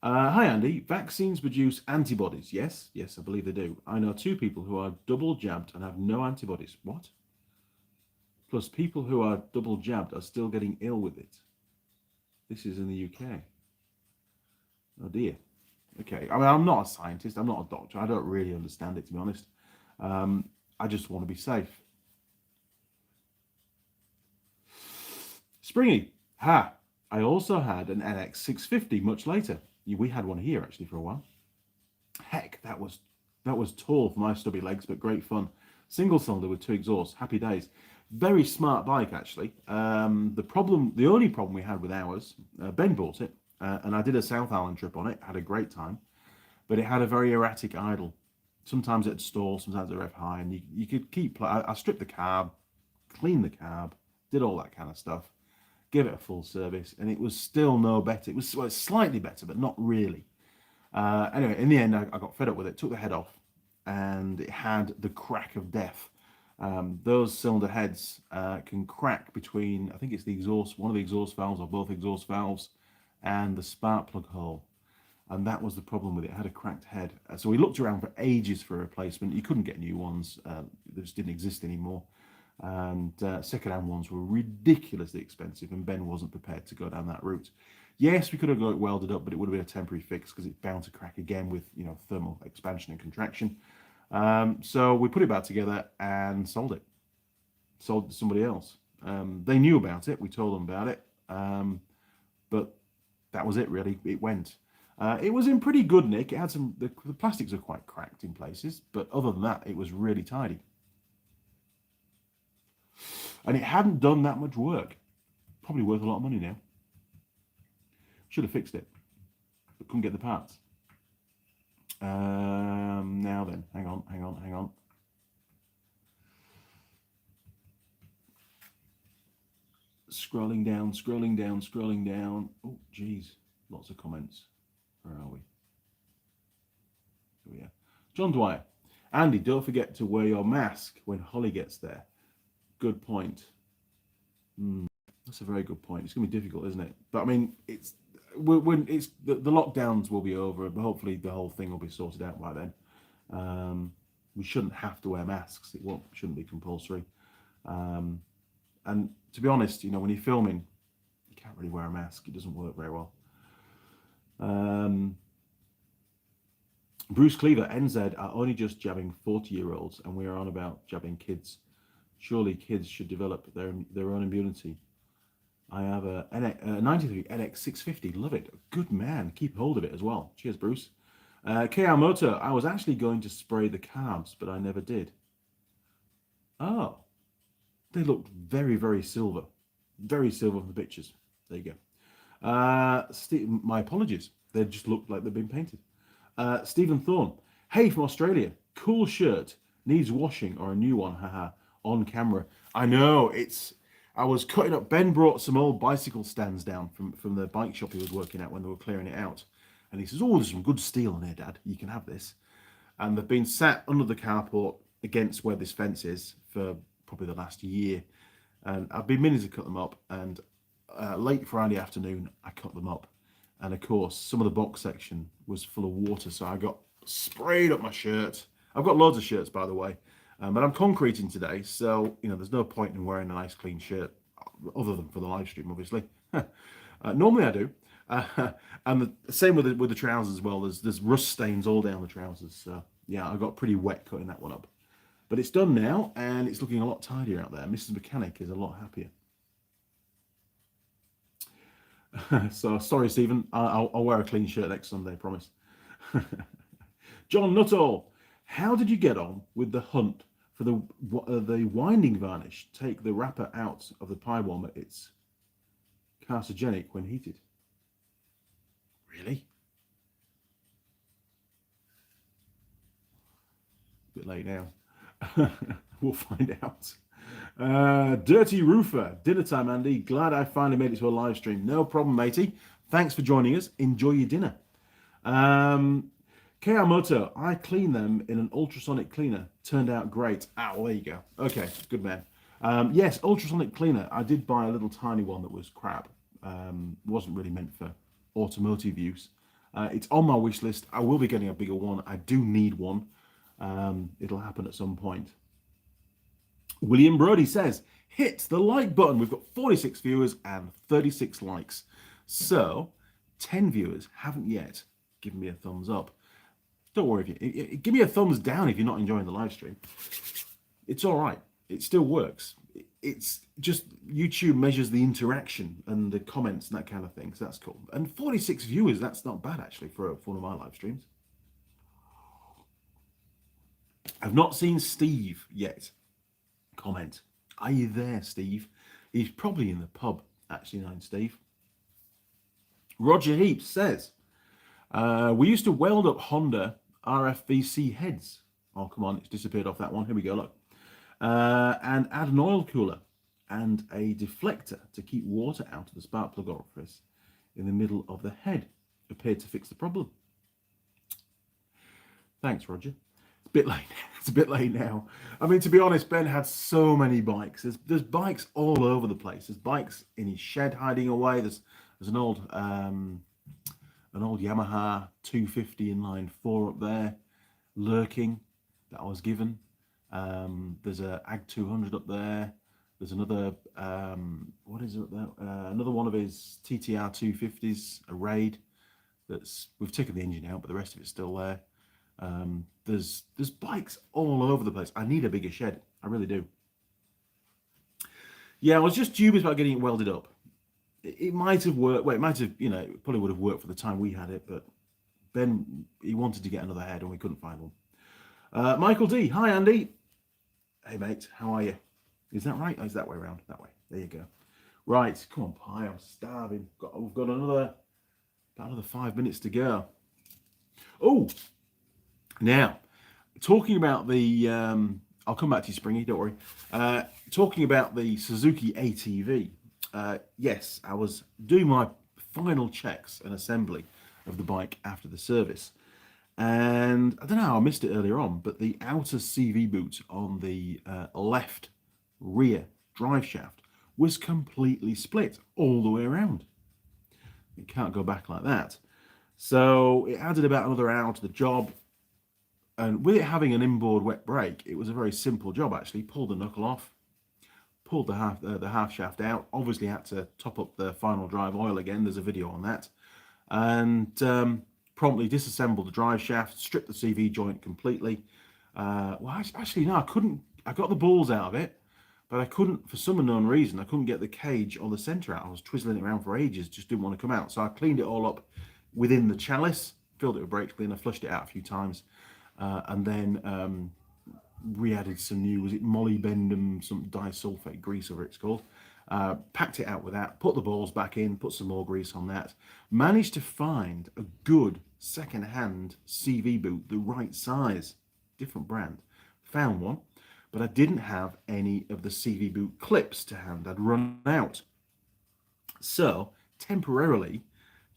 Hi, Andy. Vaccines produce antibodies. Yes, I believe they do. I know 2 people who are double jabbed and have no antibodies. What? Plus, people who are double jabbed are still getting ill with it. This is in the UK. Oh, dear. Okay. I mean, I'm not a scientist. I'm not a doctor. I don't really understand it, to be honest. I just want to be safe. Springy. I also had an NX650 much later. We had one here, actually, for a while. Heck, that was tall for my stubby legs, but great fun. Single cylinder with 2 exhausts. Happy days. Very smart bike, actually. The only problem we had with ours, Ben bought it, and I did a South Island trip on it, had a great time, but it had a very erratic idle. Sometimes it'd stall, sometimes it'd rev high, and you could keep. I stripped the carb, cleaned the carb, did all that kind of stuff, gave it a full service, and it was still no better. It was, well, slightly better, but not really. Anyway, in the end, I got fed up with it, took the head off, and it had the crack of death. Those cylinder heads can crack between, I think it's the exhaust, one of the exhaust valves or both exhaust valves, and the spark plug hole. And that was the problem with it. It had a cracked head. So we looked around for ages for a replacement. You couldn't get new ones. They just didn't exist anymore. And second-hand ones were ridiculously expensive, and Ben wasn't prepared to go down that route. Yes, we could have got it welded up, but it would have been a temporary fix because it's bound to crack again with, you know, thermal expansion and contraction. So we put it back together and sold it. Sold it to somebody else. They knew about it. We told them about it. But that was it, really. It went. It was in pretty good nick. It had some, the plastics are quite cracked in places, but other than that, it was really tidy. And it hadn't done that much work. Probably worth a lot of money now. Should have fixed it, but couldn't get the parts. Now then, hang on. Scrolling down. Oh, geez, lots of comments. Where are we? Here we are. John Dwyer. Andy, don't forget to wear your mask when Holly gets there. Good point. That's a very good point. It's going to be difficult, isn't it? But I mean, it's when it's the lockdowns will be over, but hopefully the whole thing will be sorted out by then. We shouldn't have to wear masks. Shouldn't be compulsory. And to be honest, you know, when you're filming, you can't really wear a mask. It doesn't work very well. Bruce Cleaver, NZ are only just jabbing 40-year-olds, and we are on about jabbing kids. Surely kids should develop their own immunity. I have a 93 NX 650. Love it. Good man. Keep hold of it as well. Cheers, Bruce. KR Motor. I was actually going to spray the carbs, but I never did. Oh. They looked very, very silver. Very silver from the pictures. There you go. My apologies. They just looked like they've been painted. Stephen Thorne. Hey, from Australia. Cool shirt. Needs washing or a new one. Haha. On camera. I know. I was cutting up. Ben brought some old bicycle stands down from the bike shop he was working at when they were clearing it out. And he says, oh, there's some good steel in here, Dad. You can have this. And they've been sat under the carport against where this fence is for probably the last year. And I've been meaning to cut them up. And late Friday afternoon, I cut them up. And of course, some of the box section was full of water. So I got sprayed up my shirt. I've got loads of shirts, by the way. But I'm concreting today, so you know there's no point in wearing a nice clean shirt, other than for the live stream, obviously. Normally I do, and the same with the trousers as well. There's rust stains all down the trousers, so yeah, I got pretty wet cutting that one up. But it's done now, and it's looking a lot tidier out there. Mrs. Mechanic is a lot happier. So sorry, Stephen. I'll wear a clean shirt next Sunday, I promise. John Nuttall. How did you get on with the hunt for the winding varnish? Take the wrapper out of the pie warmer. It's carcinogenic when heated. Really? A bit late now. We'll find out. Dirty Roofer. Dinner time, Andy. Glad I finally made it to a live stream. No problem, matey. Thanks for joining us. Enjoy your dinner. KR Moto, I cleaned them in an ultrasonic cleaner. Turned out great. Ah, well, there you go. Okay, good man. Yes, ultrasonic cleaner. I did buy a little tiny one that was crap. Wasn't really meant for automotive use. It's on my wish list. I will be getting a bigger one. I do need one. It'll happen at some point. William Brody says, hit the like button. We've got 46 viewers and 36 likes. So, 10 viewers haven't yet given me a thumbs up. Don't worry if you give me a thumbs down if you're not enjoying the live stream. It's all right. It still works. It's just YouTube measures the interaction and the comments and that kind of thing. So that's cool. And 46 viewers, that's not bad actually for one of my live streams. I've not seen Steve yet comment. Are you there, Steve? He's probably in the pub, actually, 9 Steve. Roger Heaps says, we used to weld up Honda RFVC heads. Oh, come on, it's disappeared off that one. Here we go, look. And add an oil cooler and a deflector to keep water out of the spark plug orifice in the middle of the head. Appeared to fix the problem. Thanks, Roger. It's a bit late. It's a bit late now. I mean, to be honest, Ben had so many bikes. There's bikes all over the place. There's bikes in his shed hiding away. There's an old Yamaha 250 inline 4 up there, lurking, that I was given. There's a AG 200 up there. There's another, what is it up there? Another one of his TTR 250s, a Raid. We've taken the engine out, but the rest of it's still there. There's bikes all over the place. I need a bigger shed. I really do. Yeah, I was just dubious about getting it welded up. It might have worked. Well, it might have, it probably would have worked for the time we had it, but Ben, he wanted to get another head and we couldn't find one. Michael D. Hi, Andy. Hey, mate. How are you? Is that right? Or is that way around? That way. There you go. Right. Come on, Pie. I'm starving. We've got about another 5 minutes to go. Oh, now, talking about the... I'll come back to you, Springy. Don't worry. Talking about the Suzuki ATV. Yes, I was doing my final checks and assembly of the bike after the service. And I don't know how I missed it earlier on, but the outer CV boot on the left rear drive shaft was completely split all the way around. It can't go back like that. So it added about another hour to the job. And with it having an inboard wet brake, it was a very simple job actually. Pulled the knuckle off, pulled the half shaft out. Obviously had to top up the final drive oil again. There's a video on that. And promptly disassembled the drive shaft, stripped the CV joint completely. Well, actually, no, I couldn't. I got the balls out of it, but I couldn't, for some unknown reason, I couldn't get the cage or the center out. I was twizzling it around for ages, just didn't want to come out. So I cleaned it all up within the chalice, filled it with brake cleaner, flushed it out a few times, and then re-added some new, was it molybdenum, some disulfate grease, whatever it's called. Packed it out with that, put the balls back in, put some more grease on that. Managed to find a good second-hand CV boot, the right size, different brand. Found one, but I didn't have any of the CV boot clips to hand. I'd run out. So, temporarily,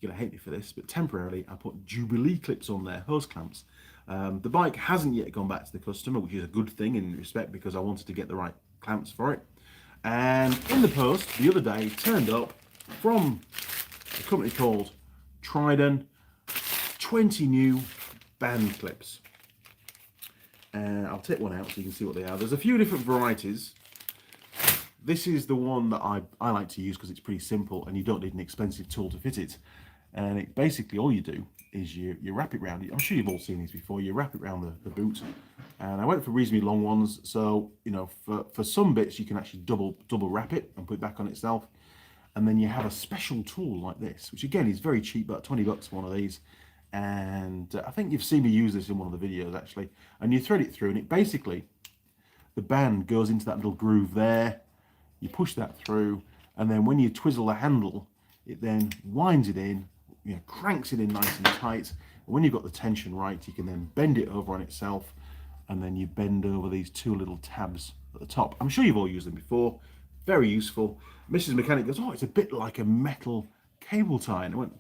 you're going to hate me for this, but temporarily I put Jubilee clips on there, hose clamps. The bike hasn't yet gone back to the customer, which is a good thing in respect because I wanted to get the right clamps for it. And in the post the other day turned up from a company called Trident 20 new band clips. And I'll take one out so you can see what they are. There's a few different varieties. This is the one that I like to use because it's pretty simple and you don't need an expensive tool to fit it. And it basically all you do is you wrap it around. I'm sure you've all seen these before. You wrap it around the boot. And I went for reasonably long ones. So, for some bits, you can actually double wrap it and put it back on itself. And then you have a special tool like this, which again is very cheap, about 20 bucks for one of these. And I think you've seen me use this in one of the videos actually. And you thread it through and it basically, the band goes into that little groove there. You push that through. And then when you twizzle the handle, it then winds it in, cranks it in nice and tight. And when you've got the tension right, you can then bend it over on itself. And then you bend over these two little tabs at the top. I'm sure you've all used them before. Very useful. Mrs. Mechanic goes, oh, it's a bit like a metal cable tie. And I went,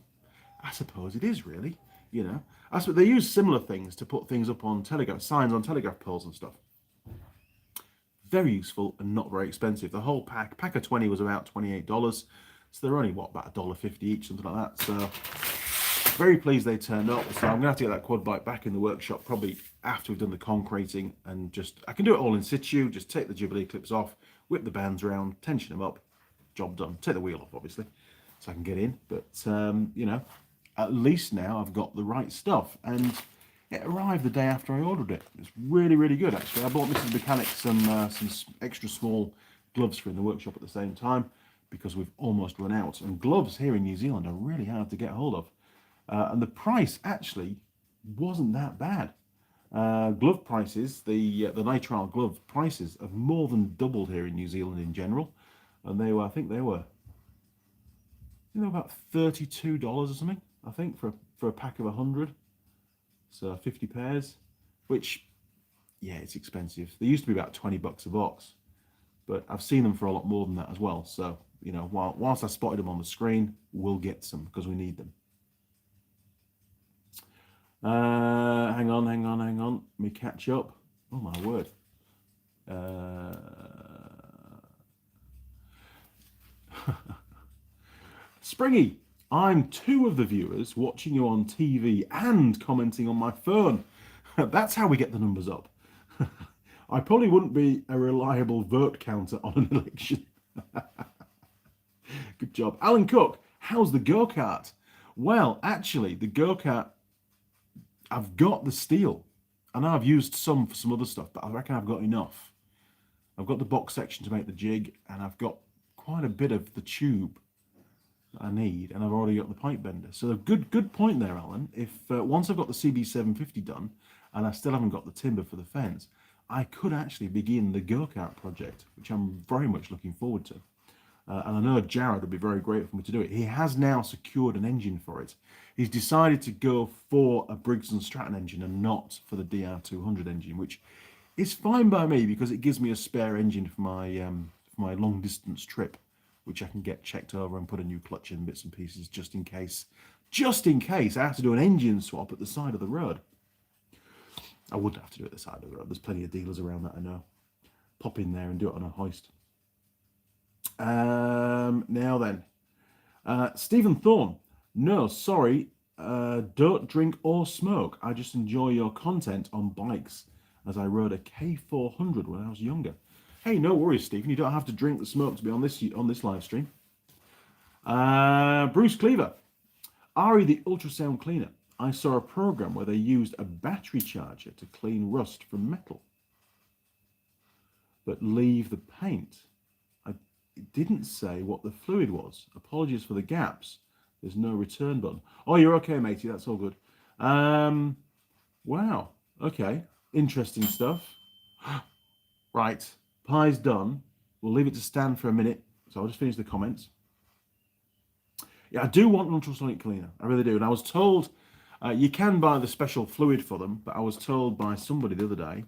I suppose it is really, They use similar things to put things up on telegraph, signs on telegraph poles and stuff. Very useful and not very expensive. The whole pack of 20 was about $28. So they're only, about $1.50 each, something like that. So very pleased they turned up. So I'm going to have to get that quad bike back in the workshop probably after we've done the concreting and I can do it all in situ, just take the Jubilee clips off, whip the bands around, tension them up, job done. Take the wheel off, obviously, so I can get in. But, at least now I've got the right stuff. And it arrived the day after I ordered it. It's really, really good, actually. I bought Mrs. Mechanic some extra small gloves for in the workshop at the same time because we've almost run out. And gloves here in New Zealand are really hard to get hold of. And the price actually wasn't that bad. Glove prices, the nitrile glove prices have more than doubled here in New Zealand in general, and I think they were about $32 or something. I think for a pack of 100, so 50 pairs, which yeah, it's expensive. They used to be about $20 a box, but I've seen them for a lot more than that as well. So whilst I spotted them on the screen, we'll get some because we need them. Hang on. Let me catch up. Oh my word. Springy, I'm two of the viewers watching you on TV and commenting on my phone. That's how we get the numbers up. I probably wouldn't be a reliable vote counter on an election. Good job. Alan Cook, how's the go-kart? Well, actually, the go-kart, I've got the steel. I know I've used some for some other stuff, but I reckon I've got enough. I've got the box section to make the jig, and I've got quite a bit of the tube that I need, and I've already got the pipe bender. So good point there, Alan. If once I've got the CB750 done, and I still haven't got the timber for the fence, I could actually begin the go-kart project, which I'm very much looking forward to. And I know Jared would be very grateful for me to do it. He has now secured an engine for it. He's decided to go for a Briggs & Stratton engine and not for the DR200 engine, which is fine by me because it gives me a spare engine for my long distance trip, which I can get checked over and put a new clutch in, bits and pieces, just in case I have to do an engine swap at the side of the road. I wouldn't have to do it at the side of the road. There's plenty of dealers around that I know. Pop in there and do it on a hoist. Now then, Stephen Thorne. No, sorry, don't drink or smoke. I just enjoy your content on bikes, as I rode a K400 when I was younger. Hey, no worries, Stephen. You don't have to drink the smoke to be on this live stream. Bruce Cleaver. Ari the ultrasound cleaner. I saw a program where they used a battery charger to clean rust from metal, but leave the paint. It didn't say what the fluid was. Apologies for the gaps. There's no return button. Oh, you're okay, matey. That's all good. Wow. Okay. Interesting stuff. Right. Pie's done. We'll leave it to stand for a minute. So I'll just finish the comments. Yeah, I do want an ultrasonic cleaner. I really do. And I was told you can buy the special fluid for them, but I was told by somebody the other day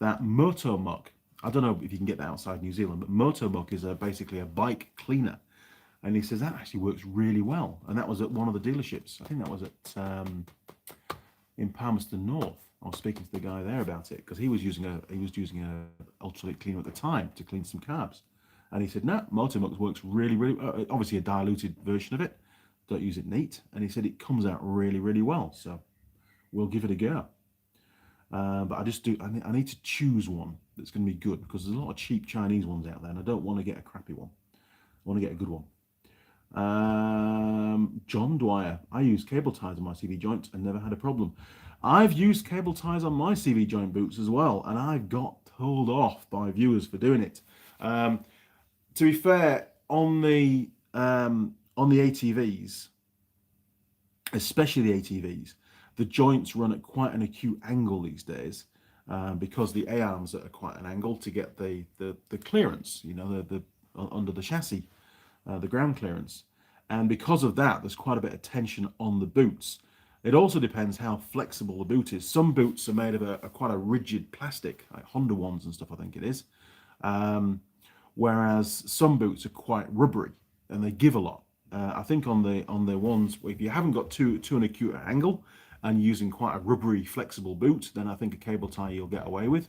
that Motomuck, I don't know if you can get that outside New Zealand, but Motomuck is basically a bike cleaner. And he says that actually works really well. And that was at one of the dealerships. I think that was at in Palmerston North. I was speaking to the guy there about it because he was using a ultrasonic cleaner at the time to clean some carbs. And he said, no, Motomuck works really, really well. Obviously a diluted version of it. Don't use it neat. And he said it comes out really, really well. So we'll give it a go. But I need to choose one that's going to be good because there's a lot of cheap Chinese ones out there and I don't want to get a crappy one. I want to get a good one. John Dwyer, I use cable ties on my CV joint and never had a problem. I've used cable ties on my CV joint boots as well, and I got told off by viewers for doing it. To be fair, on the ATVs, especially the ATVs, the joints run at quite an acute angle these days because the A-arms are at quite an angle to get the clearance, the under the chassis, the ground clearance. And because of that, there's quite a bit of tension on the boots. It also depends how flexible the boot is. Some boots are made of quite a rigid plastic, like Honda ones and stuff, I think it is. Whereas some boots are quite rubbery and they give a lot. I think on the ones, if you haven't got too an acute angle and using quite a rubbery, flexible boot, then I think a cable tie you'll get away with.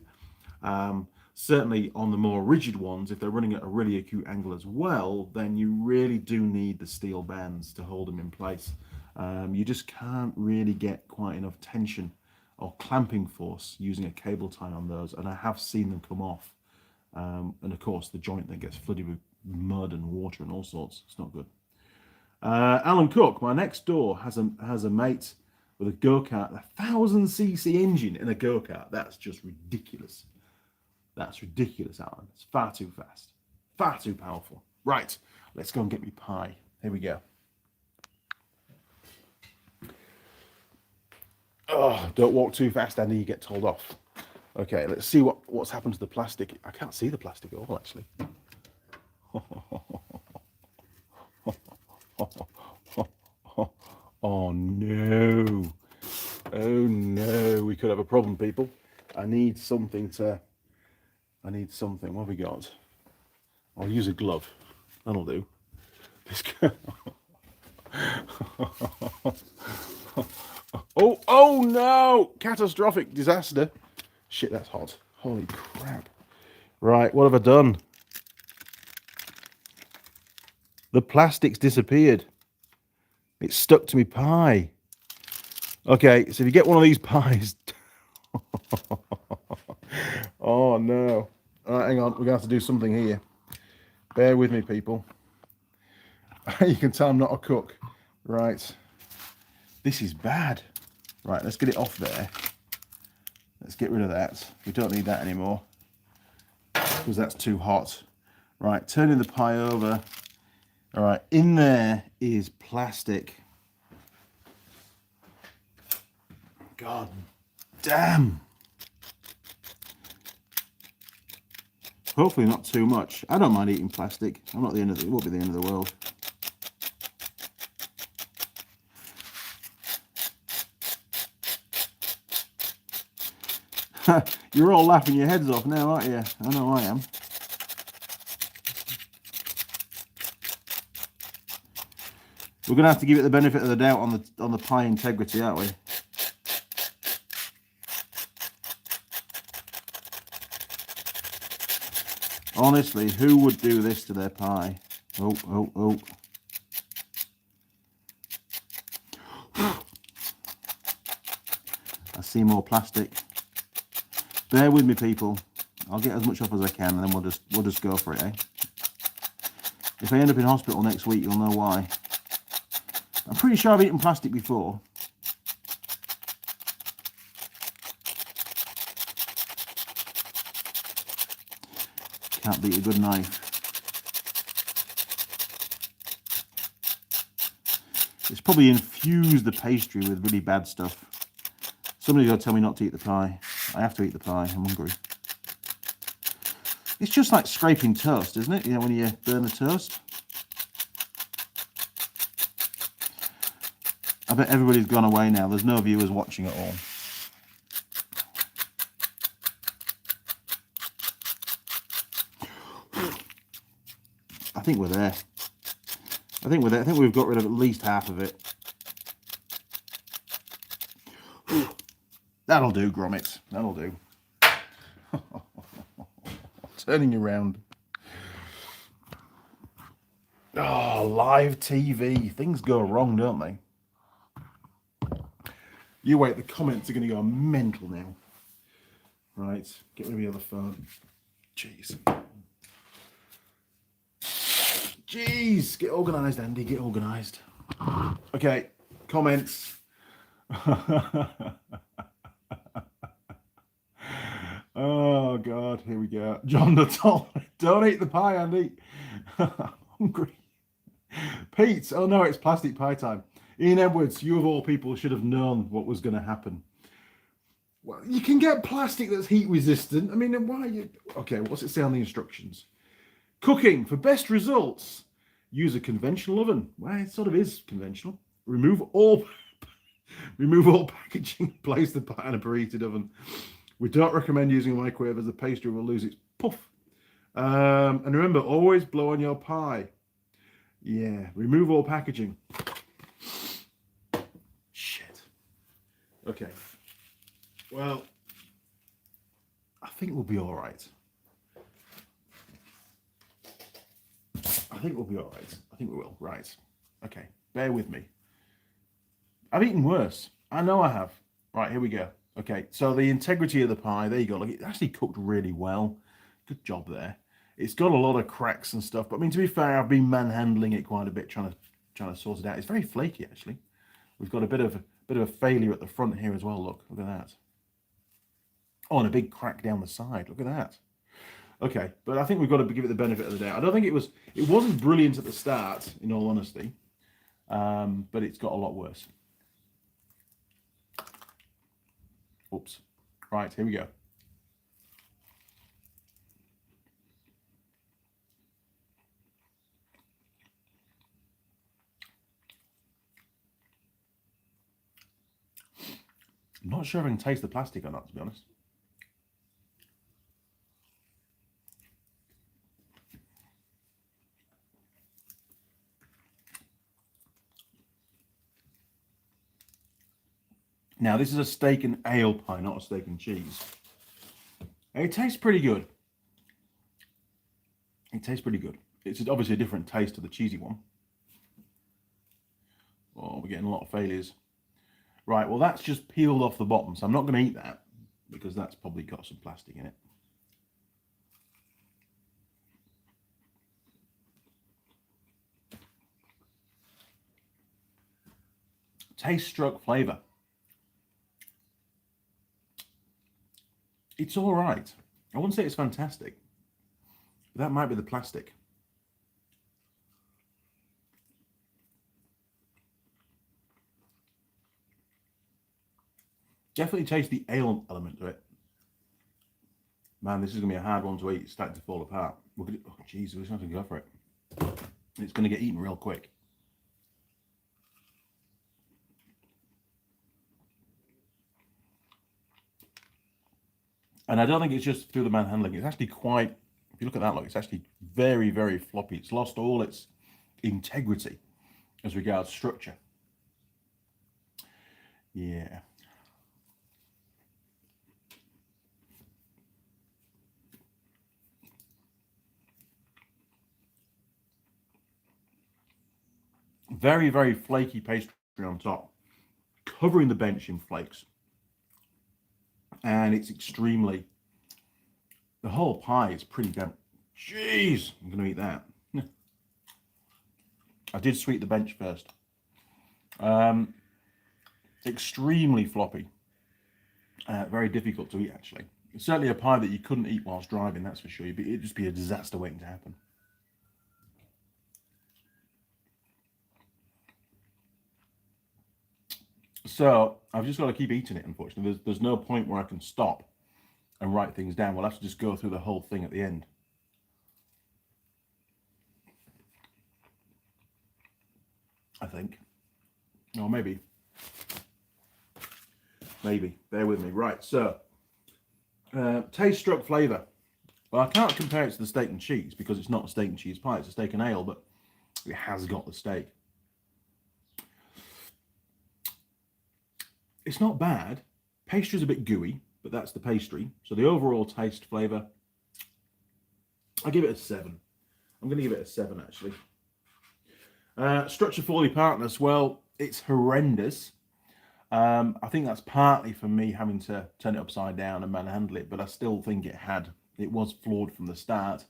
Certainly on the more rigid ones, if they're running at a really acute angle as well, then you really do need the steel bands to hold them in place. You just can't really get quite enough tension or clamping force using a cable tie on those, and I have seen them come off. And of course, the joint then gets flooded with mud and water and all sorts. It's not good. Alan Cook, my next door has a mate with a go-kart, 1,000cc engine in a go-kart. That's just ridiculous. That's ridiculous, Alan. It's far too fast. Far too powerful. Right, let's go and get me pie. Here we go. Oh, don't walk too fast, Andy, you get told off. Okay, let's see what's happened to the plastic. I can't see the plastic at all, actually. Oh no. Oh no, we could have a problem, people. I need something. What have we got? I'll use a glove. That'll do. This oh no! Catastrophic disaster. Shit, that's hot. Holy crap. Right, what have I done? The plastic's disappeared. It's stuck to my pie. Okay, so if you get one of these pies... Oh no. All right, hang on, we're going to have to do something here. Bear with me, people. You can tell I'm not a cook. Right. This is bad. Right, let's get it off there. Let's get rid of that. We don't need that anymore because that's too hot. Right, turning the pie over. All right, in there is plastic. God damn. Hopefully not too much. I don't mind eating plastic. I'm not the end of it won't be the end of the world. You're all laughing your heads off now, aren't you? I know I am. We're gonna have to give it the benefit of the doubt on the pie integrity, aren't we? Honestly, who would do this to their pie? Oh. I see more plastic. Bear with me, people. I'll get as much off as I can, and then we'll just go for it, eh? If I end up in hospital next week, you'll know why. I'm pretty sure I've eaten plastic before. Can't beat a good knife. It's probably infused the pastry with really bad stuff. Somebody's got to tell me not to eat the pie. I have to eat the pie. I'm hungry. It's just like scraping toast, isn't it? You know, when you burn the toast. I bet everybody's gone away now. There's no viewers watching at all. I think we're there. I think we've got rid of at least half of it. That'll do, grommets. That'll do. Turning around. Oh, live TV. Things go wrong, don't they? You wait, the comments are going to go mental now. Right, get rid of the other phone. Jeez. Jeez, get organised, Andy, get organised. Okay, comments. Oh, God, here we go. John the Toll, don't eat the pie, Andy. I'm hungry. Pete, oh no, it's plastic pie time. Ian Edwards, you of all people should have known what was going to happen. Well, you can get plastic that's heat resistant. I mean, why are you... Okay, what's it say on the instructions? Cooking for best results. Use a conventional oven. Well, it sort of is conventional. Remove all packaging. Place the pie in a preheated oven. We don't recommend using a microwave as the pastry will lose its puff. And remember, always blow on your pie. Yeah, remove all packaging. Shit. Okay. Well, I think we'll be all right. I think we'll be all right. I think we will. Right. Okay. Bear with me. I've eaten worse. I know I have. Right, here we go. Okay, so the integrity of the pie, there you go. Look, it actually cooked really well. Good job there. It's got a lot of cracks and stuff, but I mean, to be fair, I've been manhandling it quite a bit, trying to sort it out. It's very flaky, actually. We've got a bit of a failure at the front here as well. Look at that. Oh, and a big crack down the side. Look at that. Okay, but I think we've got to give it the benefit of the doubt. I don't think it wasn't brilliant at the start, in all honesty, but it's got a lot worse. Oops. Right, here we go. I'm not sure if I can taste the plastic or not, to be honest. Now, this is a steak and ale pie, not a steak and cheese. It tastes pretty good. It tastes pretty good. It's obviously a different taste to the cheesy one. Oh, we're getting a lot of failures. Right, well, that's just peeled off the bottom, so I'm not going to eat that because that's probably got some plastic in it. Taste stroke flavour. It's all right. I wouldn't say it's fantastic. That might be the plastic. Definitely taste the ale element to it. Man, this is going to be a hard one to eat. It's starting to fall apart. We're gonna, oh, jeez, we're just going to go for it. It's going to get eaten real quick. And I don't think it's just through the manhandling. It's actually quite, if you look at that, look, it's actually very, very floppy. It's lost all its integrity as regards structure. Yeah. Very, very flaky pastry on top, covering the bench in flakes. And it's extremely, the whole pie is pretty damn, jeez, I'm going to eat that. I did sweet the bench first. Extremely floppy. Very difficult to eat, actually. It's certainly a pie that you couldn't eat whilst driving, that's for sure. It'd just be a disaster waiting to happen. So I've just got to keep eating it, unfortunately. There's no point where I can stop and write things down. We'll have to just go through the whole thing at the end. I think. Or maybe. Maybe. Bear with me. Right, so taste stroke flavour. Well, I can't compare it to the steak and cheese because it's not a steak and cheese pie. It's a steak and ale, but it has got the steak. It's not bad. Pastry's a bit gooey, but that's the pastry. So the overall taste flavour, I give it a 7. I'm going to give it a 7, actually. Structure fully partners, well, it's horrendous. I think that's partly for me having to turn it upside down and manhandle it, but I still think it was flawed from the start.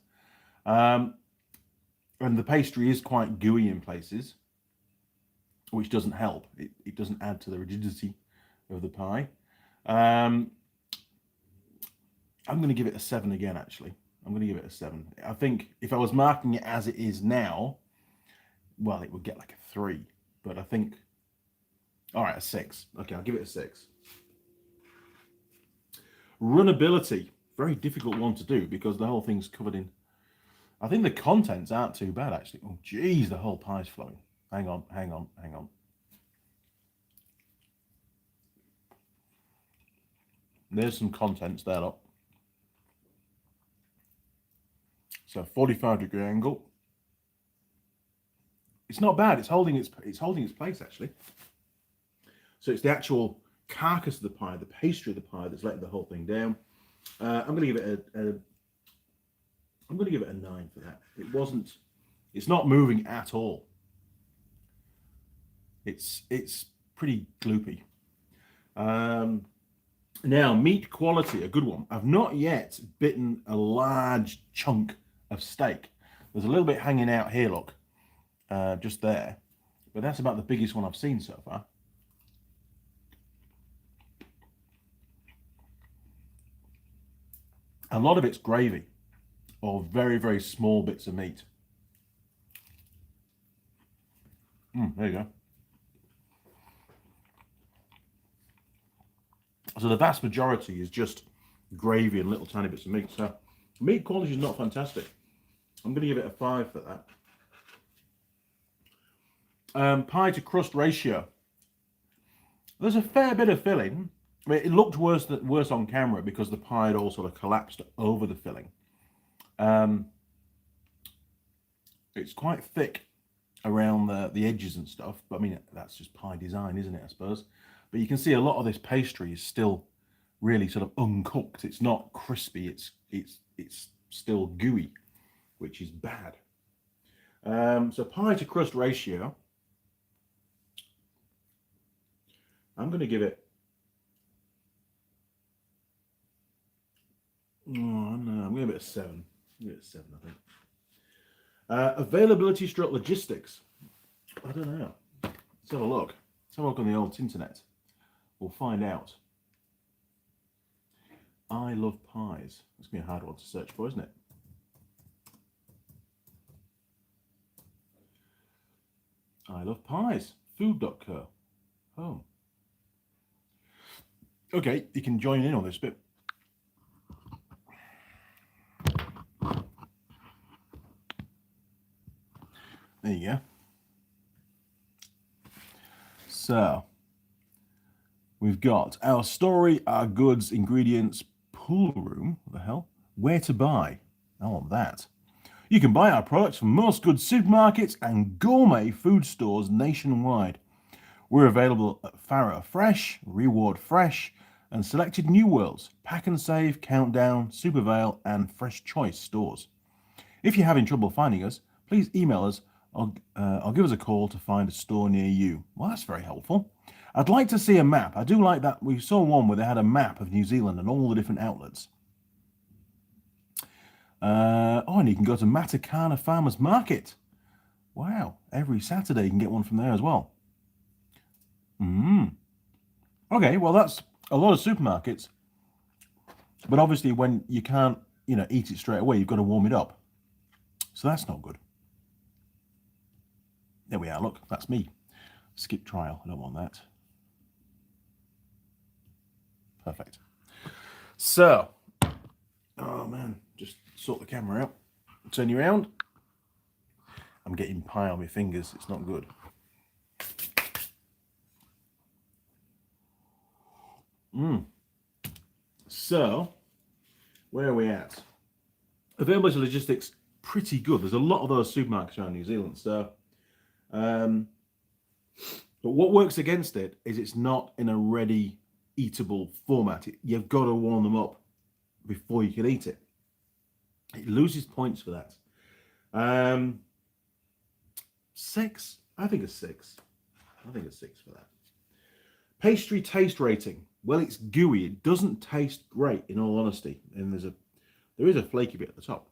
And the pastry is quite gooey in places, which doesn't help. It doesn't add to the rigidity of the pie. I'm going to give it a 7 again, actually. I'm going to give it a 7. I think if I was marking it as it is now, well, it would get like a 3. But I think, all right, a 6. Okay, I'll give it a 6. Runnability. Very difficult one to do because the whole thing's covered in, I think the contents aren't too bad, actually. Oh, geez, the whole pie's flowing. Hang on. There's some contents there, look. So 45-degree angle. It's not bad. It's holding its place, actually. So it's the actual carcass of the pie, the pastry of the pie, that's letting the whole thing down. I'm going to give it I'm going to give it a 9 for that. It's not moving at all. It's pretty gloopy. Now, meat quality, a good one. I've not yet bitten a large chunk of steak. There's a little bit hanging out here, look, just there. But that's about the biggest one I've seen so far. A lot of it's gravy or very, very small bits of meat. There you go. So the vast majority is just gravy and little tiny bits of meat. So meat quality is not fantastic. I'm going to give it a 5 for that. Pie to crust ratio. There's a fair bit of filling. I mean, it looked worse on camera because the pie had all sort of collapsed over the filling. It's quite thick around the edges and stuff, but I mean, that's just pie design, isn't it, I suppose? But you can see a lot of this pastry is still really sort of uncooked. It's not crispy, it's still gooey, which is bad. So pie to crust ratio, I'm going to give it, I'm going to give it a 7. Give it a 7, I think. Availability stroke logistics. I don't know. Let's have a look. Let's have a look on the old internet. We'll find out. I love pies. It's going to be a hard one to search for, isn't it? I love pies. Food.co. Oh. Okay, you can join in on this bit. There you go. So, we've got our story, our goods, ingredients, pool room. What the hell? Where to buy? I want that. You can buy our products from most good supermarkets and gourmet food stores nationwide. We're available at Farrow Fresh, Reward Fresh, and selected New Worlds, Pack and Save, Countdown, Supervale, and Fresh Choice stores. If you're having trouble finding us, please email us or give us a call to find a store near you. Well, that's very helpful. I'd like to see a map. I do like that. We saw one where they had a map of New Zealand and all the different outlets. And you can go to Matakana Farmers Market. Wow, every Saturday you can get one from there as well. Okay, well that's a lot of supermarkets. But obviously when you can't, eat it straight away, you've got to warm it up. So that's not good. There we are, look, that's me. Skip trial, I don't want that. Perfect. So, oh man, just sort the camera out. Turn you around. I'm getting pie on my fingers, it's not good. So, where are we at? Availability logistics, pretty good. There's a lot of those supermarkets around New Zealand. So, but what works against it is it's not in a ready, eatable format. You've got to warm them up before you can eat it. It loses points for that. 6? I think a 6. I think a 6 for that. Pastry taste rating. Well, it's gooey. It doesn't taste great, in all honesty. And there is a flaky bit at the top.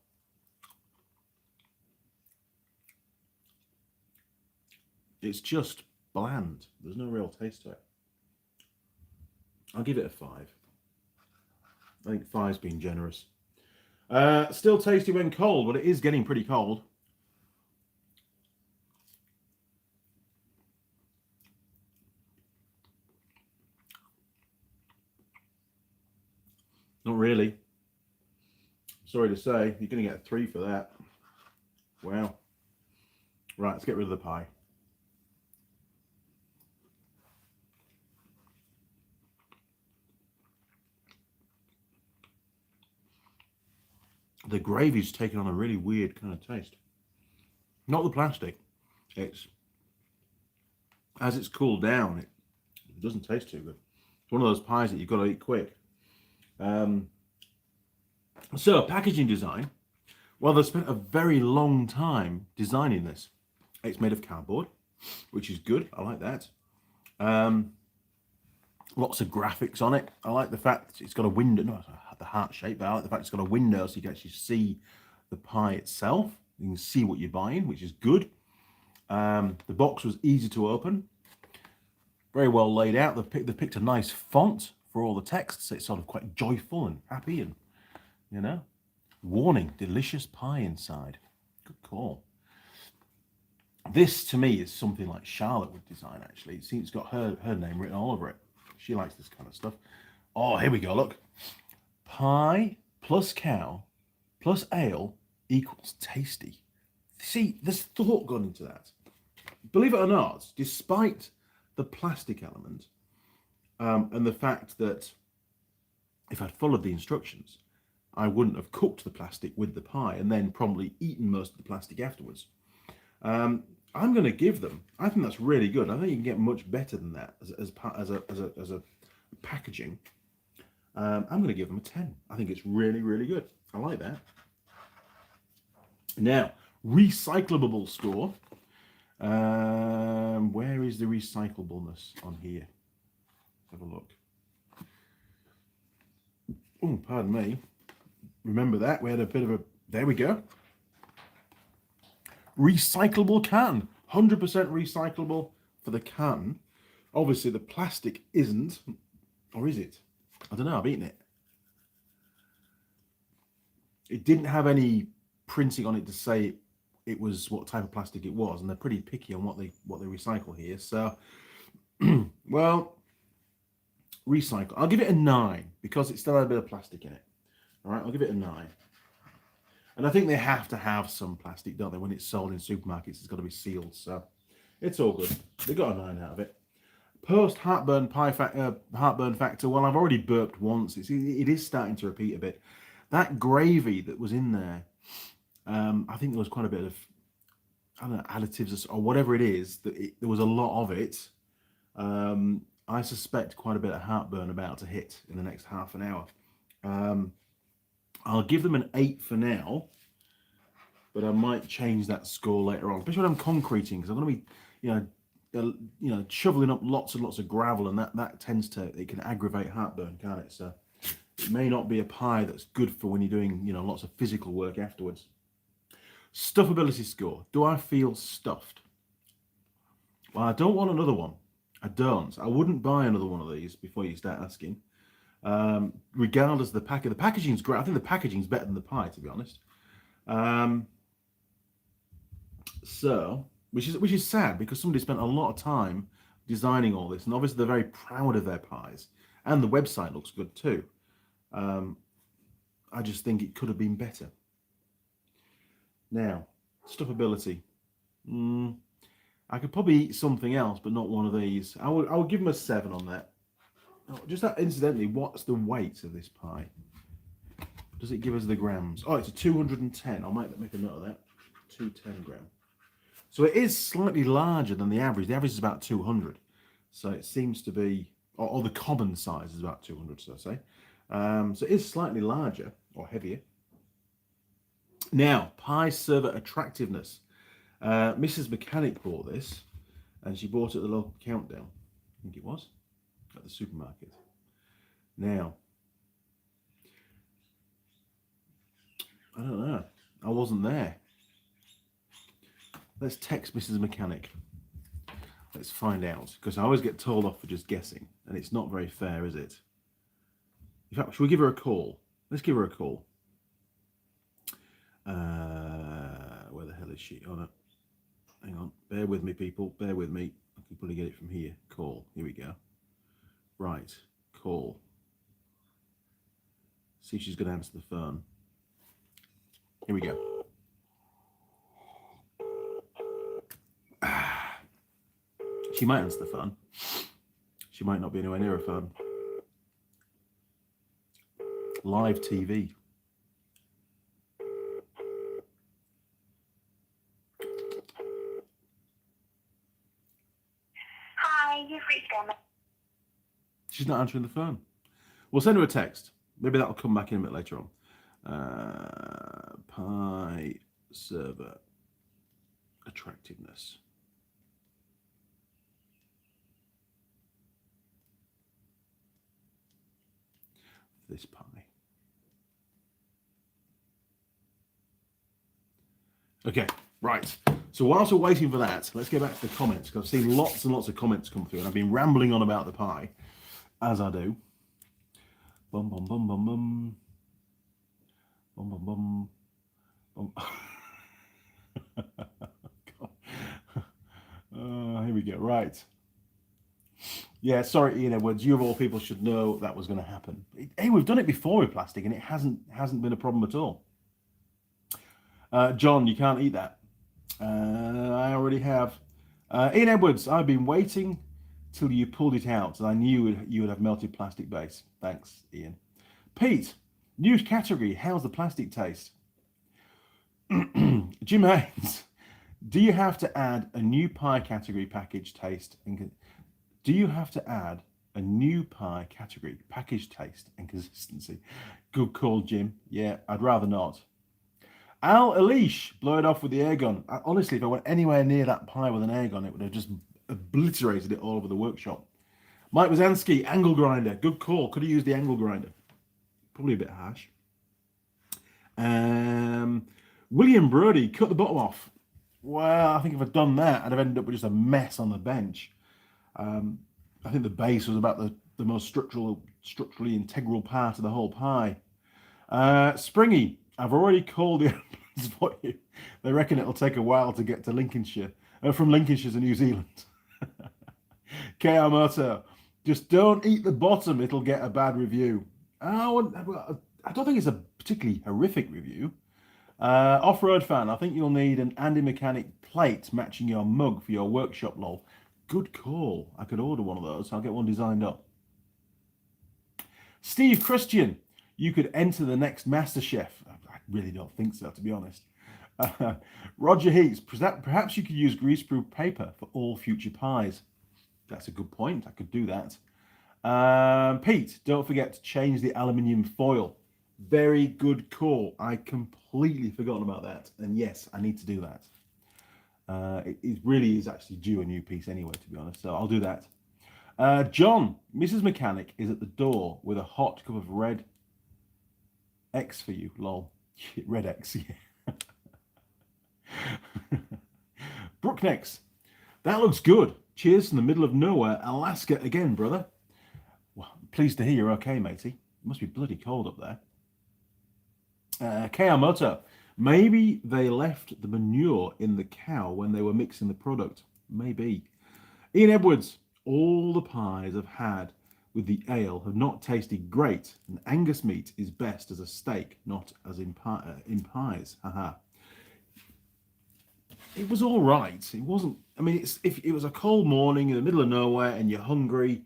It's just bland. There's no real taste to it. I'll give it a 5. I think 5's been generous. Still tasty when cold, but it is getting pretty cold. Not really. Sorry to say, you're going to get a 3 for that. Wow. Right, let's get rid of the pie. The gravy's taken on a really weird kind of taste. Not the plastic. As it's cooled down, it doesn't taste too good. It's one of those pies that you've got to eat quick. So, packaging design. Well, they spent a very long time designing this. It's made of cardboard, which is good. I like that. Lots of graphics on it. I like the fact it's got a window. No, the heart shape, but I like the fact it's got a window so you can actually see the pie itself. You can see what you're buying, which is good. The box was easy to open. Very well laid out. They've picked a nice font for all the texts. It's sort of quite joyful and happy and, warning, delicious pie inside. Good call. This, to me, is something like Charlotte would design, actually. See, it's got her name written all over it. She likes this kind of stuff. Oh, here we go, look. Pie plus cow plus ale equals tasty. See, there's thought gone into that. Believe it or not, despite the plastic element and the fact that if I'd followed the instructions, I wouldn't have cooked the plastic with the pie and then probably eaten most of the plastic afterwards. I'm going to give them. I think that's really good. I think you can get much better than that as a packaging. I'm going to give them a 10. I think it's really, really good. I like that. Now, recyclable score. Where is the recyclableness on here? Let's have a look. Oh, pardon me. Remember that? We had a bit of a... There we go. Recyclable can. 100% recyclable for the can. Obviously, the plastic isn't. Or is it? I don't know. I've eaten it. It didn't have any printing on it to say it was what type of plastic it was, and they're pretty picky on what they recycle here. So, well, recycle. I'll give it a 9 because it still had a bit of plastic in it. All right, I'll give it a 9. And I think they have to have some plastic, don't they? When it's sold in supermarkets, it's got to be sealed. So it's all good. They got a 9 out of it. Post heartburn factor. Well, I've already burped once. It is starting to repeat a bit. That gravy that was in there, I think there was quite a bit of, I don't know, additives or whatever it is. There was a lot of it. I suspect quite a bit of heartburn about to hit in the next half an hour. I'll give them an 8 for now, but I might change that score later on, especially when I'm concreting, because I'm going to be, shoveling up lots and lots of gravel, and that tends to, it can aggravate heartburn, can't it? So it may not be a pie that's good for when you're doing, lots of physical work afterwards. Stuffability score. Do I feel stuffed? Well, I don't want another one. I don't. I wouldn't buy another one of these before you start asking. Regardless of the packaging. The packaging's great. I think the packaging's better than the pie, to be honest. So, which is sad because somebody spent a lot of time designing all this, and obviously they're very proud of their pies, and the website looks good too. I just think it could have been better. Now, stuffability. I could probably eat something else, but not one of these. I would give them a 7 on that. Oh, just that, incidentally, what's the weight of this pie? Does it give us the grams? Oh, it's a 210. I'll make a note of that. 210 gram. So it is slightly larger than the average. The average is about 200. So it seems to be, or the common size is about 200, so I say. So it is slightly larger or heavier. Now, pie server attractiveness. Mrs. Mechanic bought this, and she bought it at the local Countdown. I think it was. At the supermarket. Now, I don't know. I wasn't there. Let's text Mrs. Mechanic. Let's find out, because I always get told off for just guessing, and it's not very fair, is it? In fact, should we give her a call? Let's give her a call. Where the hell is she? Oh no. Hang on. Bear with me, people. Bear with me. I can probably get it from here. Call. Here we go. Right, call. See if she's going to answer the phone. Here we go. She might answer the phone. She might not be anywhere near a phone. Live TV. Hi, you've reached them. She's not answering the phone. We'll send her a text. Maybe that'll come back in a bit later on. Pie server attractiveness. This pie. Okay, right. So whilst we're waiting for that, let's get back to the comments, because I've seen lots and lots of comments come through, and I've been rambling on about the pie, as I do. Bum bum bum bum bum. Bum bum bum. Here we go. Right. Yeah, sorry, Ian Edwards. You of all people should know that was going to happen. Hey, we've done it before with plastic, and it hasn't been a problem at all. John, you can't eat that. I already have. Ian Edwards, I've been waiting till you pulled it out, and I knew you would have melted plastic base. Thanks, Ian. Pete, new category. How's the plastic taste? Jim Haynes, do you have to add a new pie category package taste? Do you have to add a new pie category package taste and consistency? Good call, Jim. Yeah, I'd rather not. Al Elish, blow it off with the air gun. Honestly, if I went anywhere near that pie with an air gun, it would have just obliterated it all over the workshop. Mike Wazanski, angle grinder. Good call. Could have used the angle grinder. Probably a bit harsh. William Brody, cut the bottom off. Well, I think if I'd done that, I'd have ended up with just a mess on the bench. I think the base was about the most structurally integral part of the whole pie. Springy, I've already called the ambulance for you. They reckon it'll take a while to get to Lincolnshire, from Lincolnshire to New Zealand. KR Moto, just don't eat the bottom, it'll get a bad review. I don't think it's a particularly horrific review. Off-road fan, I think you'll need an Andy Mechanic plate matching your mug for your workshop, lol. Good call. I could order one of those. I'll get one designed up. Steve Christian, you could enter the next MasterChef. I really don't think so, to be honest. Roger Heats, perhaps you could use greaseproof paper for all future pies. That's a good point. I could do that. Pete, don't forget to change the aluminium foil. Very good call. I completely forgotten about that. And yes, I need to do that. It really is actually due a new piece anyway, to be honest. So I'll do that. John, Mrs. Mechanic is at the door with a hot cup of red X for you. Lol. Red X, yeah. Brooknex, that looks good. Cheers from the middle of nowhere, Alaska again, brother. Well, pleased to hear you're okay, matey. It must be bloody cold up there. KR Moto, maybe they left the manure in the cow when they were mixing the product. Maybe. Ian Edwards, all the pies I've had with the ale have not tasted great, and Angus meat is best as a steak, not as in pies. Haha. It was all right. It wasn't. I mean, if it was a cold morning in the middle of nowhere and you're hungry,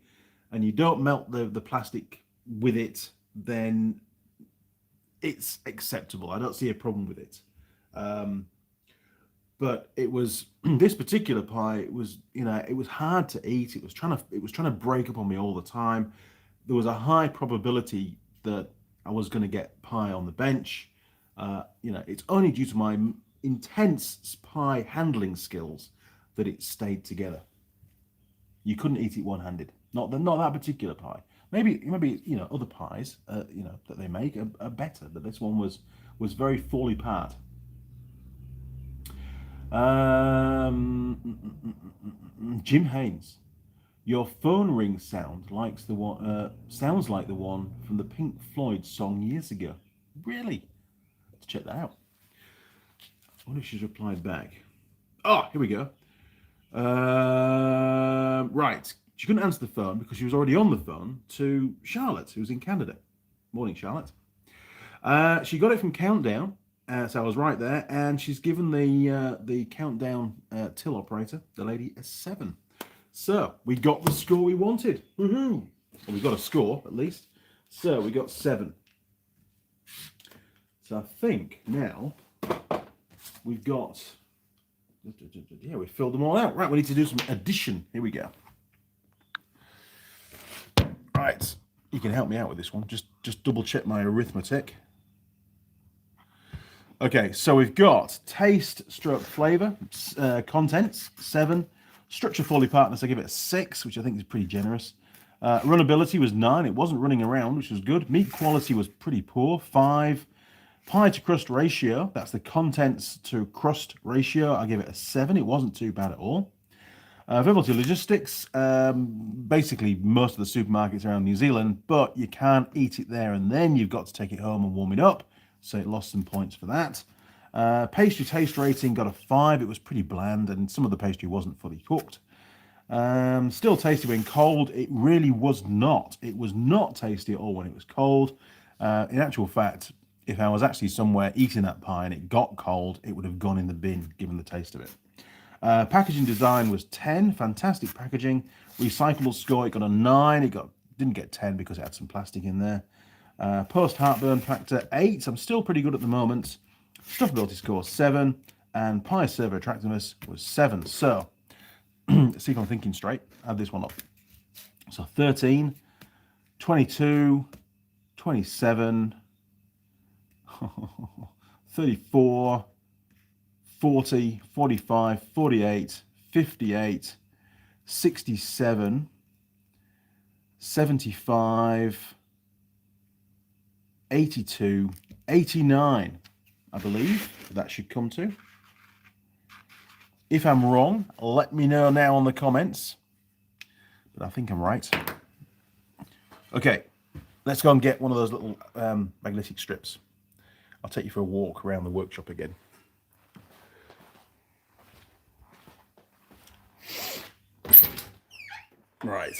and you don't melt the plastic with it, then it's acceptable. I don't see a problem with it. But it was this particular pie. It was, it was hard to eat. It was trying to break up on me all the time. There was a high probability that I was going to get pie on the bench. It's only due to my intense pie handling skills that it stayed together. You couldn't eat it one-handed. Not that particular pie. Maybe other pies that they make are better, but this one was very fully part. Jim Haynes, your phone ring sounds like the one from the Pink Floyd song years ago. Really? Let's check that out. I wonder if she's replied back. Oh, here we go. Right. She couldn't answer the phone because she was already on the phone to Charlotte, who's in Canada. Morning, Charlotte. She got it from Countdown, so I was right there, and she's given the Countdown till operator, the lady, a 7. So we got the score we wanted. Woohoo! Well, we got a score at least. So we got 7. So I think now we've got. Yeah, we filled them all out. Right, we need to do some addition. Here we go. Right, you can help me out with this one. Just double check my arithmetic. Okay, so we've got taste, stroke, flavor, contents 7, structure, fully partners. I give it a 6, which I think is pretty generous. Runnability was 9. It wasn't running around, which was good. Meat quality was pretty poor. 5. Pie to crust ratio, that's the contents to crust ratio. I give it a 7. It wasn't too bad at all. Availability logistics, basically most of the supermarkets around New Zealand, but you can't eat it there and then. You've got to take it home and warm it up. So it lost some points for that. Pastry taste rating got a 5. It was pretty bland and some of the pastry wasn't fully cooked. Still tasty when cold. It really was not. It was not tasty at all when it was cold. In actual fact, if I was actually somewhere eating that pie and it got cold, it would have gone in the bin, given the taste of it. Packaging design was 10. Fantastic packaging. Recyclable score, it got a 9. Didn't get 10 because it had some plastic in there. Post heartburn factor 8. I'm still pretty good at the moment. Stuffability score 7. And pie server attractiveness was 7. So, let's see if I'm thinking straight. Add this one up. So 13, 22, 27, 34, 40, 45, 48, 58, 67, 75, 82, 89, I believe that should come to. If I'm wrong, let me know now on the comments. But I think I'm right. Okay, let's go and get one of those little magnetic strips. I'll take you for a walk around the workshop again. Right.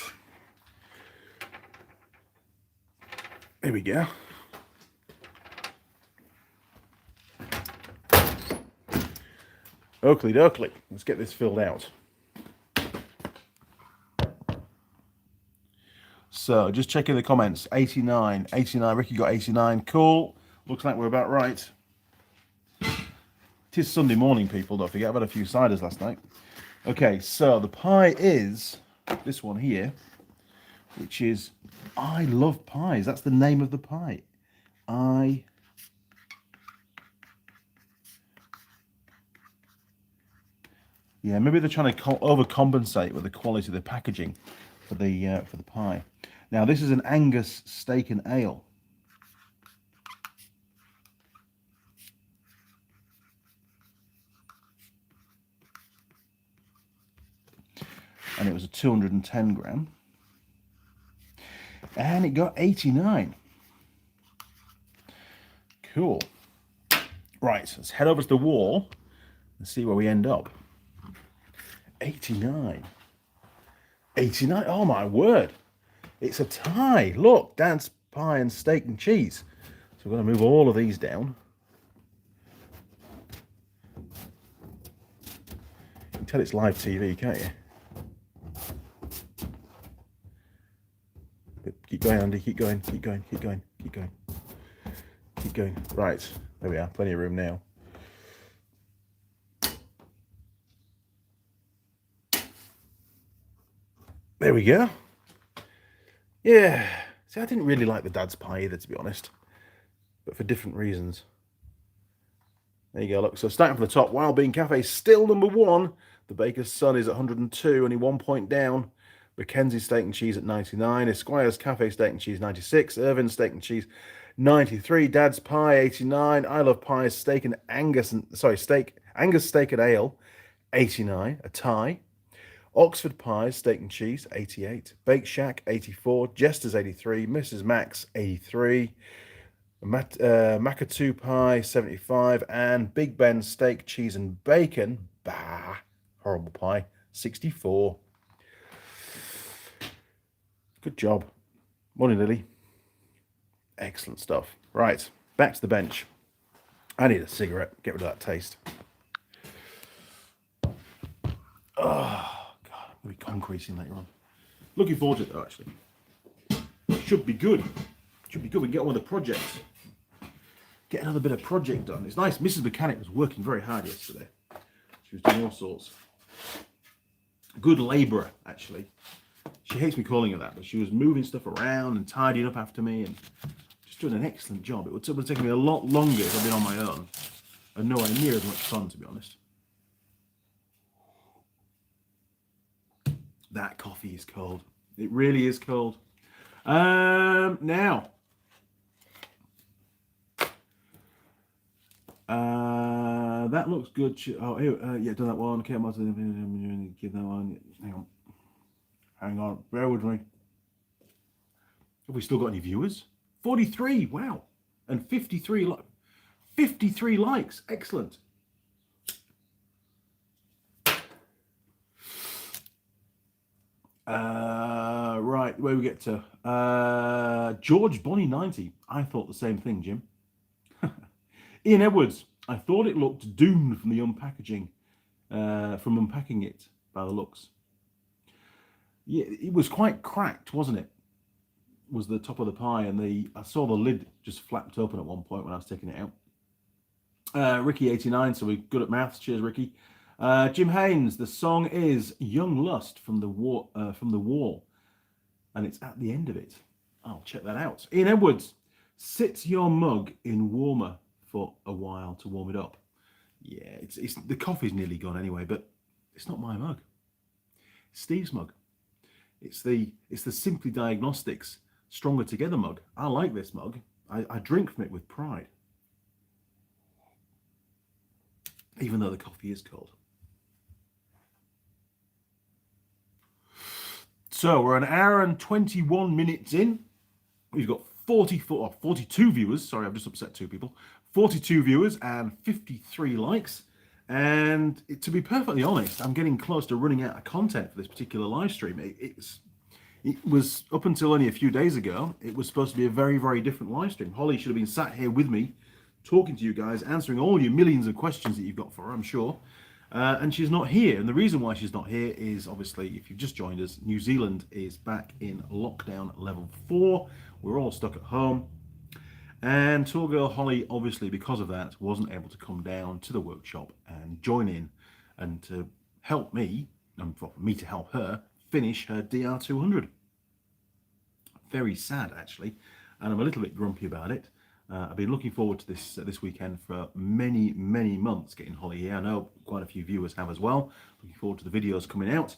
There we go. Oakley dokley. Let's get this filled out. So, just checking the comments. 89. 89. Ricky got 89. Cool. Looks like we're about right. It is Sunday morning, people. Don't forget, I've had a few ciders last night. Okay, so the pie is this one here, which is I Love Pies. That's the name of the pie. Yeah, maybe they're trying to overcompensate with the quality of the packaging for the pie. Now, this is an Angus steak and ale. And it was a 210 gram. And it got 89. Cool. Right, let's head over to the wall and see where we end up. 89. 89. Oh my word. It's a tie. Look, dance pie and steak and cheese. So we're going to move all of these down. You can tell it's live TV, can't you? But keep going, Andy. Keep going. Keep going. Keep going. Keep going. Keep going. Right. There we are. Plenty of room now. There we go. Yeah. See, I didn't really like the dad's pie either, to be honest. But for different reasons. There you go, look. So starting from the top, Wild Bean Cafe still number 1. The Baker's Son is at 102, only 1 point down. Mackenzie's Steak and Cheese at 99. Esquire's Cafe Steak and Cheese 96. Irvin's Steak and Cheese 93. Dad's Pie 89. I Love Pies Steak and Angus Angus Steak and Ale 89. A tie. Oxford Pies Steak and Cheese 88. Bake Shack 84. Jester's 83. Mrs. Max 83. Macatoo Pie 75. And Big Ben Steak, Cheese and Bacon, horrible pie, 64. Good job. Morning, Lily. Excellent stuff. Right, back to the bench. I need a cigarette. Get rid of that taste. Oh, God. I'm going to be concreting later on. Looking forward to it, though, actually. Should be good. Should be good. We can get on with the project. Get another bit of project done. It's nice. Mrs. Mechanic was working very hard yesterday. She was doing all sorts. Good labourer, actually. She hates me calling her that, but she was moving stuff around and tidying up after me and just doing an excellent job. It would have taken me a lot longer if I'd been on my own. And nowhere near as much fun, to be honest. That coffee is cold. It really is cold. Now. That looks good. Oh, here, yeah, done that one. Okay, I'm going to give that one. Hang on. Bear with me. Have we still got any viewers? 43. Wow. And 53 53 likes. Excellent. where we get to George Bonnie 90. I thought the same thing, Jim. Ian Edwards. I thought it looked doomed from the unpackaging, from unpacking it by the looks. Yeah, it was quite cracked, wasn't it? Was the top of the pie, and I saw the lid just flapped open at one point when I was taking it out. Ricky 89. So we're good at maths. Cheers, Ricky. Jim Haynes. The song is "Young Lust" from the Wall, and it's at the end of it. I'll check that out. Ian Edwards. Sit your mug in warmer for a while to warm it up. Yeah, it's the coffee's nearly gone anyway, but it's not my mug. It's Steve's mug. It's the Simply Diagnostics Stronger Together mug. I like this mug. I drink from it with pride, even though the coffee is cold. So we're an hour and 21 minutes in. We've got 42 viewers. Sorry, I've just upset two people. 42 viewers and 53 likes. And to be perfectly honest, I'm getting close to running out of content for this particular live stream. It was up until only a few days ago, it was supposed to be a very, very different live stream. Holly should have been sat here with me, talking to you guys, answering all your millions of questions that you've got for her, I'm sure. And she's not here. And the reason why she's not here is, obviously, if you've just joined us, New Zealand is back in lockdown level 4. We're all stuck at home. And Tour Girl Holly, obviously, because of that, wasn't able to come down to the workshop and join in and to help me, and for me to help her, finish her DR200. Very sad, actually, and I'm a little bit grumpy about it. I've been looking forward to this weekend for many, many months, getting Holly here. I know quite a few viewers have as well. Looking forward to the videos coming out.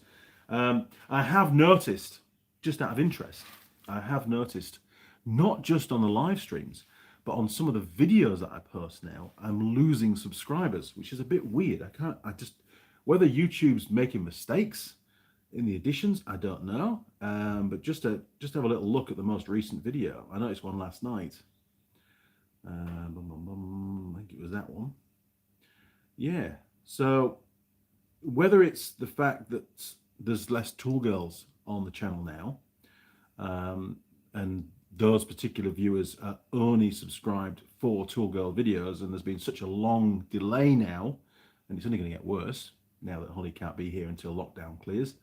I have noticed, just out of interest, not just on the live streams, but on some of the videos that I post now, I'm losing subscribers, which is a bit weird. Whether YouTube's making mistakes in the additions, I don't know. But just have a little look at the most recent video. I noticed one last night. I think it was that one. Yeah. So whether it's the fact that there's less tool girls on the channel now, and those particular viewers are only subscribed for tool girl videos, and there's been such a long delay now, and it's only going to get worse now that Holly can't be here until lockdown clears.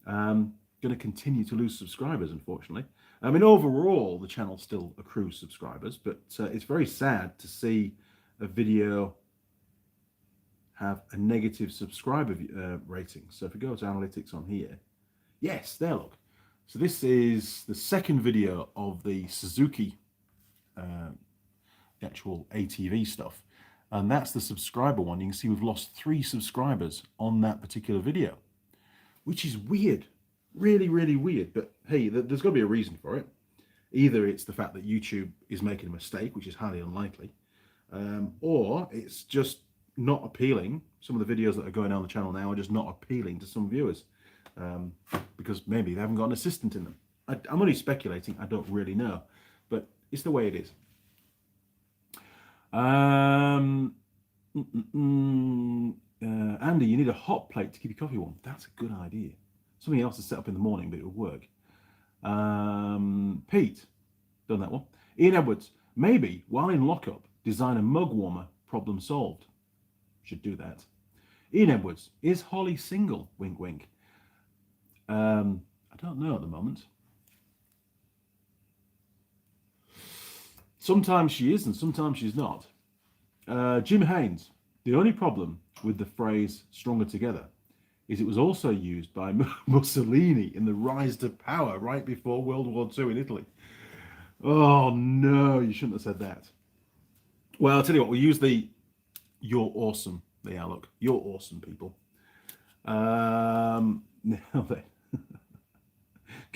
Going to continue to lose subscribers, unfortunately. I mean, overall, the channel still accrues subscribers, but it's very sad to see a video have a negative subscriber rating. So if we go to analytics on here, yes, there, look. So this is the second video of the Suzuki, the actual ATV stuff. And that's the subscriber one. You can see we've lost 3 subscribers on that particular video, which is weird. Really, really weird. But hey, there's got to be a reason for it. Either it's the fact that YouTube is making a mistake, which is highly unlikely, or it's just not appealing. Some of the videos that are going on the channel now are just not appealing to some viewers, because maybe they haven't got an assistant in them. I'm only speculating. I don't really know, but it's the way it is. Andy, you need a hot plate to keep your coffee warm. That's a good idea. Something else to set up in the morning, but it would work. Pete, done that one. Ian Edwards, maybe while in lockup, design a mug warmer, problem solved. Should do that. Ian Edwards, is Holly single? Wink, wink. I don't know at the moment. Sometimes she is and sometimes she's not. Jim Haynes, the only problem with the phrase stronger together is it was also used by Mussolini in the rise to power right before World War II in Italy. Oh no, you shouldn't have said that. Well, I'll tell you what, we'll use the "you're awesome." Yeah, look, you're awesome, people. Now then.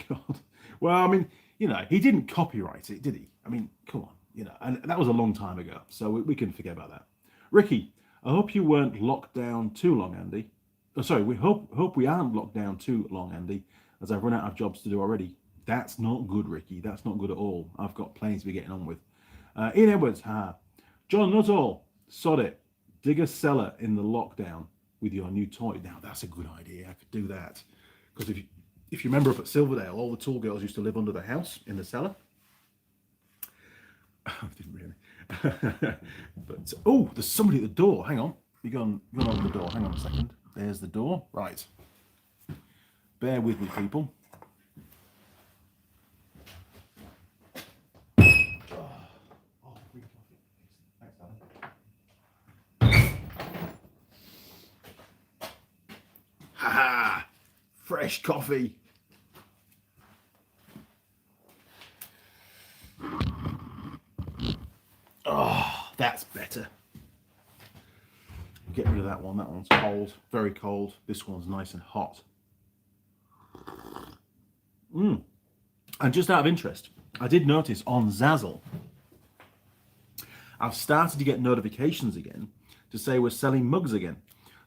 God. Well, I mean, you know, he didn't copyright it, did he? I mean, come on, you know, and that was a long time ago, so we can forget about that. Ricky, I hope you weren't locked down too long, Andy. Oh, sorry, we hope we aren't locked down too long, Andy, as I've run out of jobs to do already. That's not good, Ricky. That's not good at all. I've got plenty to be getting on with. Ian Edwards, John Nuttall, sod it. Dig a cellar in the lockdown with your new toy. Now, that's a good idea. I could do that. Because If you remember up at Silverdale, all the tool girls used to live under the house in the cellar. I didn't really. But, oh, there's somebody at the door. Hang on. You go on over the door. Hang on a second. There's the door. Right. Bear with me, people. Ha! Fresh coffee. Oh, that's better. Get rid of that one. That one's cold, very cold. This one's nice and hot. And just out of interest, I did notice on Zazzle, I've started to get notifications again to say we're selling mugs again.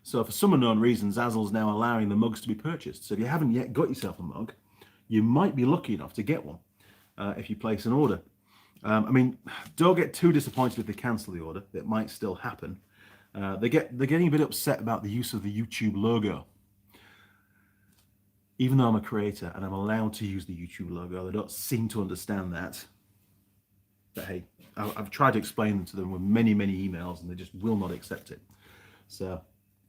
So for some unknown reason, Zazzle's now allowing the mugs to be purchased. So if you haven't yet got yourself a mug, you might be lucky enough to get one if you place an order. I mean, don't get too disappointed if they cancel the order. It might still happen. They're getting a bit upset about the use of the YouTube logo. Even though I'm a creator and I'm allowed to use the YouTube logo, they don't seem to understand that. But hey, I've tried to explain to them with many, many emails and they just will not accept it. So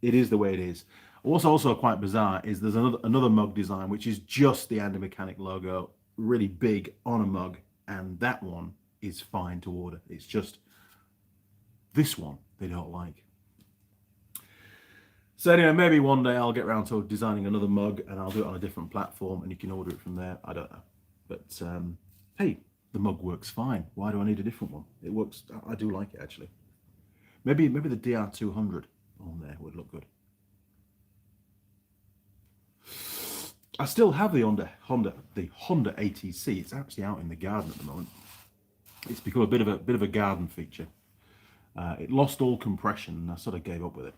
it is the way it is. What's also quite bizarre is there's another mug design, which is just the Andy Mechanic logo, really big on a mug. And that one is fine to order. It's just this one they don't like. So anyway, maybe one day I'll get around to designing another mug and I'll do it on a different platform and you can order it from there. I don't know. But hey, the mug works fine. Why do I need a different one? It works. I do like it, actually. Maybe the DR200 on there would look good. I still have the Honda ATC. It's actually out in the garden at the moment. It's become a bit of a garden feature. It lost all compression and I sort of gave up with it.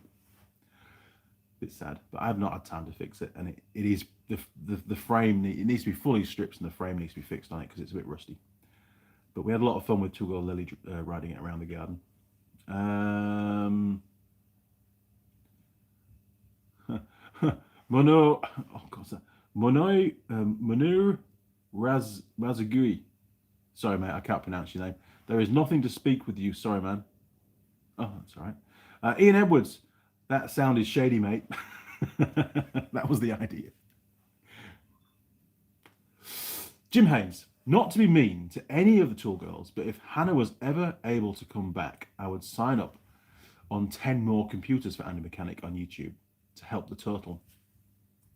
Bit sad, but I've not had time to fix it, and it is the frame. It needs to be fully stripped, and the frame needs to be fixed on it because it's a bit rusty. But we had a lot of fun with Two-Girl Lily riding it around the garden. Mono, oh God, Monu Razagui. Sorry, mate, I can't pronounce your name. There is nothing to speak with you. Sorry, man. Oh, that's all right. Ian Edwards. That sounded shady, mate. That was the idea. Jim Haynes, not to be mean to any of the tool girls, but if Hannah was ever able to come back, I would sign up on 10 more computers for Andy Mechanic on YouTube to help the total.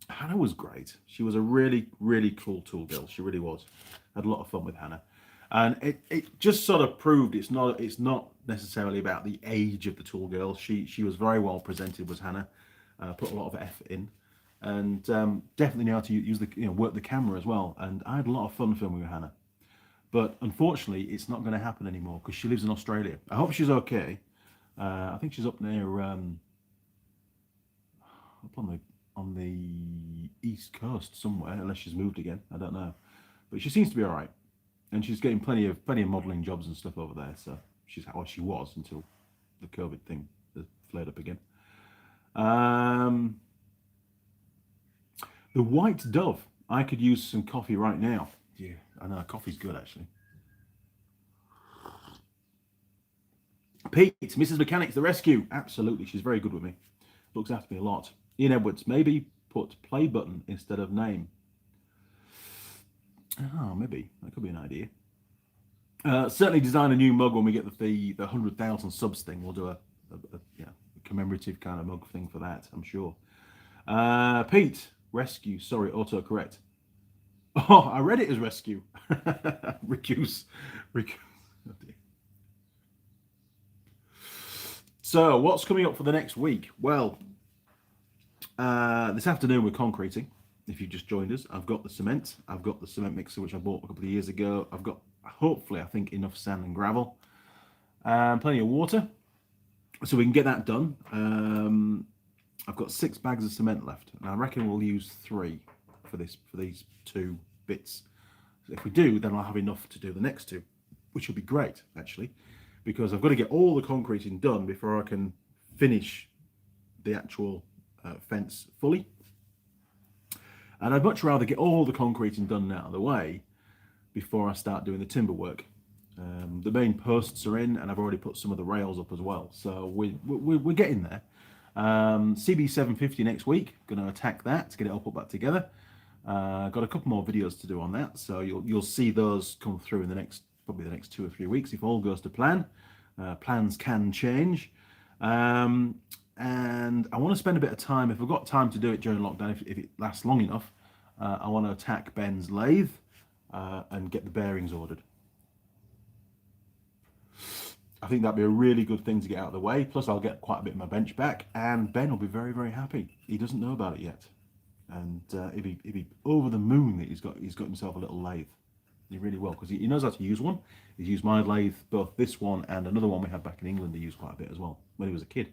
Hannah was great. She was a really, really cool tool girl. She really was. Had a lot of fun with Hannah. And it just sort of proved it's not necessarily about the age of the tool girl. She was very well presented, was Hannah. Put a lot of effort in, and definitely knew how to use work the camera as well. And I had a lot of fun filming with Hannah. But unfortunately, it's not going to happen anymore because she lives in Australia. I hope she's okay. I think she's up near up on the east coast somewhere, unless she's moved again. I don't know, but she seems to be all right. And she's getting plenty of modelling jobs and stuff over there. So she was until the COVID thing flared up again. The White Dove. I could use some coffee right now. Yeah, I know coffee's good actually. Pete, Mrs. Mechanics, the rescue. Absolutely, she's very good with me. Looks after me a lot. Ian Edwards, maybe put play button instead of name. Oh, maybe that could be an idea. Certainly design a new mug when we get the 100,000 subs thing. We'll do a commemorative kind of mug thing for that, I'm sure. Pete, rescue. Sorry, autocorrect. Oh, I read it as rescue. Reduce. Oh dear. So, what's coming up for the next week? Well, this afternoon we're concreting. If you just joined us, I've got the cement. I've got the cement mixer, which I bought a couple of years ago. I've got, hopefully, I think, enough sand and gravel. Plenty of water. So we can get that done. I've got 6 bags of cement left. And I reckon we'll use 3 for these 2 bits. So if we do, then I'll have enough to do the next 2, which will be great, actually. Because I've got to get all the concreting done before I can finish the actual fence fully. And I'd much rather get all the concreting done out of the way before I start doing the timber work. The main posts are in, and I've already put some of the rails up as well. So we're getting there. CB750 next week. Going to attack that to get it all put back together. Got a couple more videos to do on that, so you'll see those come through in probably the next 2 or 3 weeks if all goes to plan. Plans can change, and I want to spend a bit of time. If I've got time to do it during lockdown, if it lasts long enough, I want to attack Ben's lathe and get the bearings ordered. I think that'd be a really good thing to get out of the way. Plus, I'll get quite a bit of my bench back, and Ben will be very, very happy. He doesn't know about it yet, and he'll be over the moon that he's got himself a little lathe. He really will, because he knows how to use one. He's used my lathe, both this one and another one we had back in England. He used quite a bit as well when he was a kid.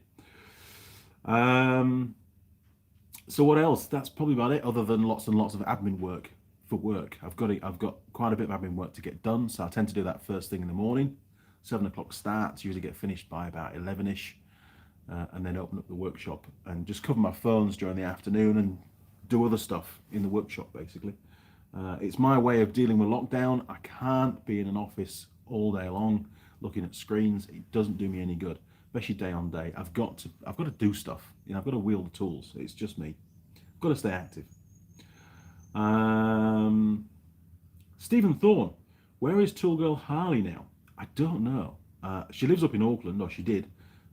So what else? That's probably about it. Other than lots and lots of admin work for work, I've got quite a bit of admin work to get done. So I tend to do that first thing in the morning. 7 o'clock starts, usually get finished by about 11ish, and then open up the workshop and just cover my phones during the afternoon and do other stuff in the workshop, basically. It's my way of dealing with lockdown. I can't be in an office all day long looking at screens. It doesn't do me any good, especially day on day. I've got to do stuff. I've got to wield the tools. It's just me. I've got to stay active. Stephen Thorne, where is Tool Girl Harley now? I don't know. She lives up in Auckland, or she did.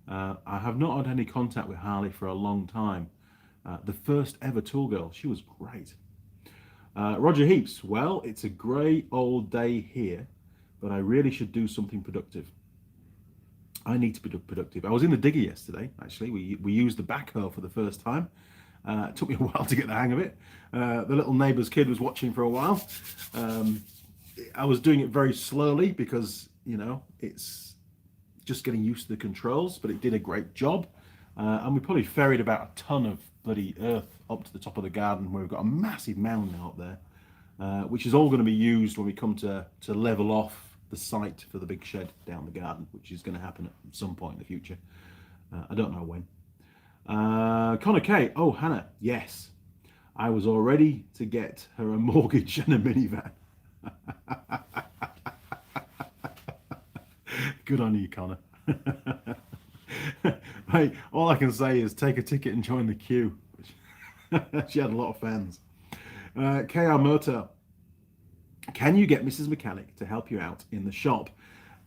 I have not had any contact with Harley for a long time. The first ever Tool Girl, she was great. Roger Heaps, well, it's a grey old day here, but I really should do something productive. I need to be productive. I was in the digger yesterday, actually. We used the backhoe for the first time. It took me a while to get the hang of it. The little neighbour's kid was watching for a while. I was doing it very slowly because, it's just getting used to the controls, but it did a great job. And we probably ferried about a ton of bloody earth up to the top of the garden, where we've got a massive mound now up there, which is all going to be used when we come to level off the site for the big shed down the garden, which is going to happen at some point in the future. I don't know when. Connor K. Oh, Hannah. Yes. I was all ready to get her a mortgage and a minivan. Good on you, Connor. Hey, all I can say is take a ticket and join the queue. She had a lot of fans. KR Motor. Can you get Mrs. Mechanic to help you out in the shop?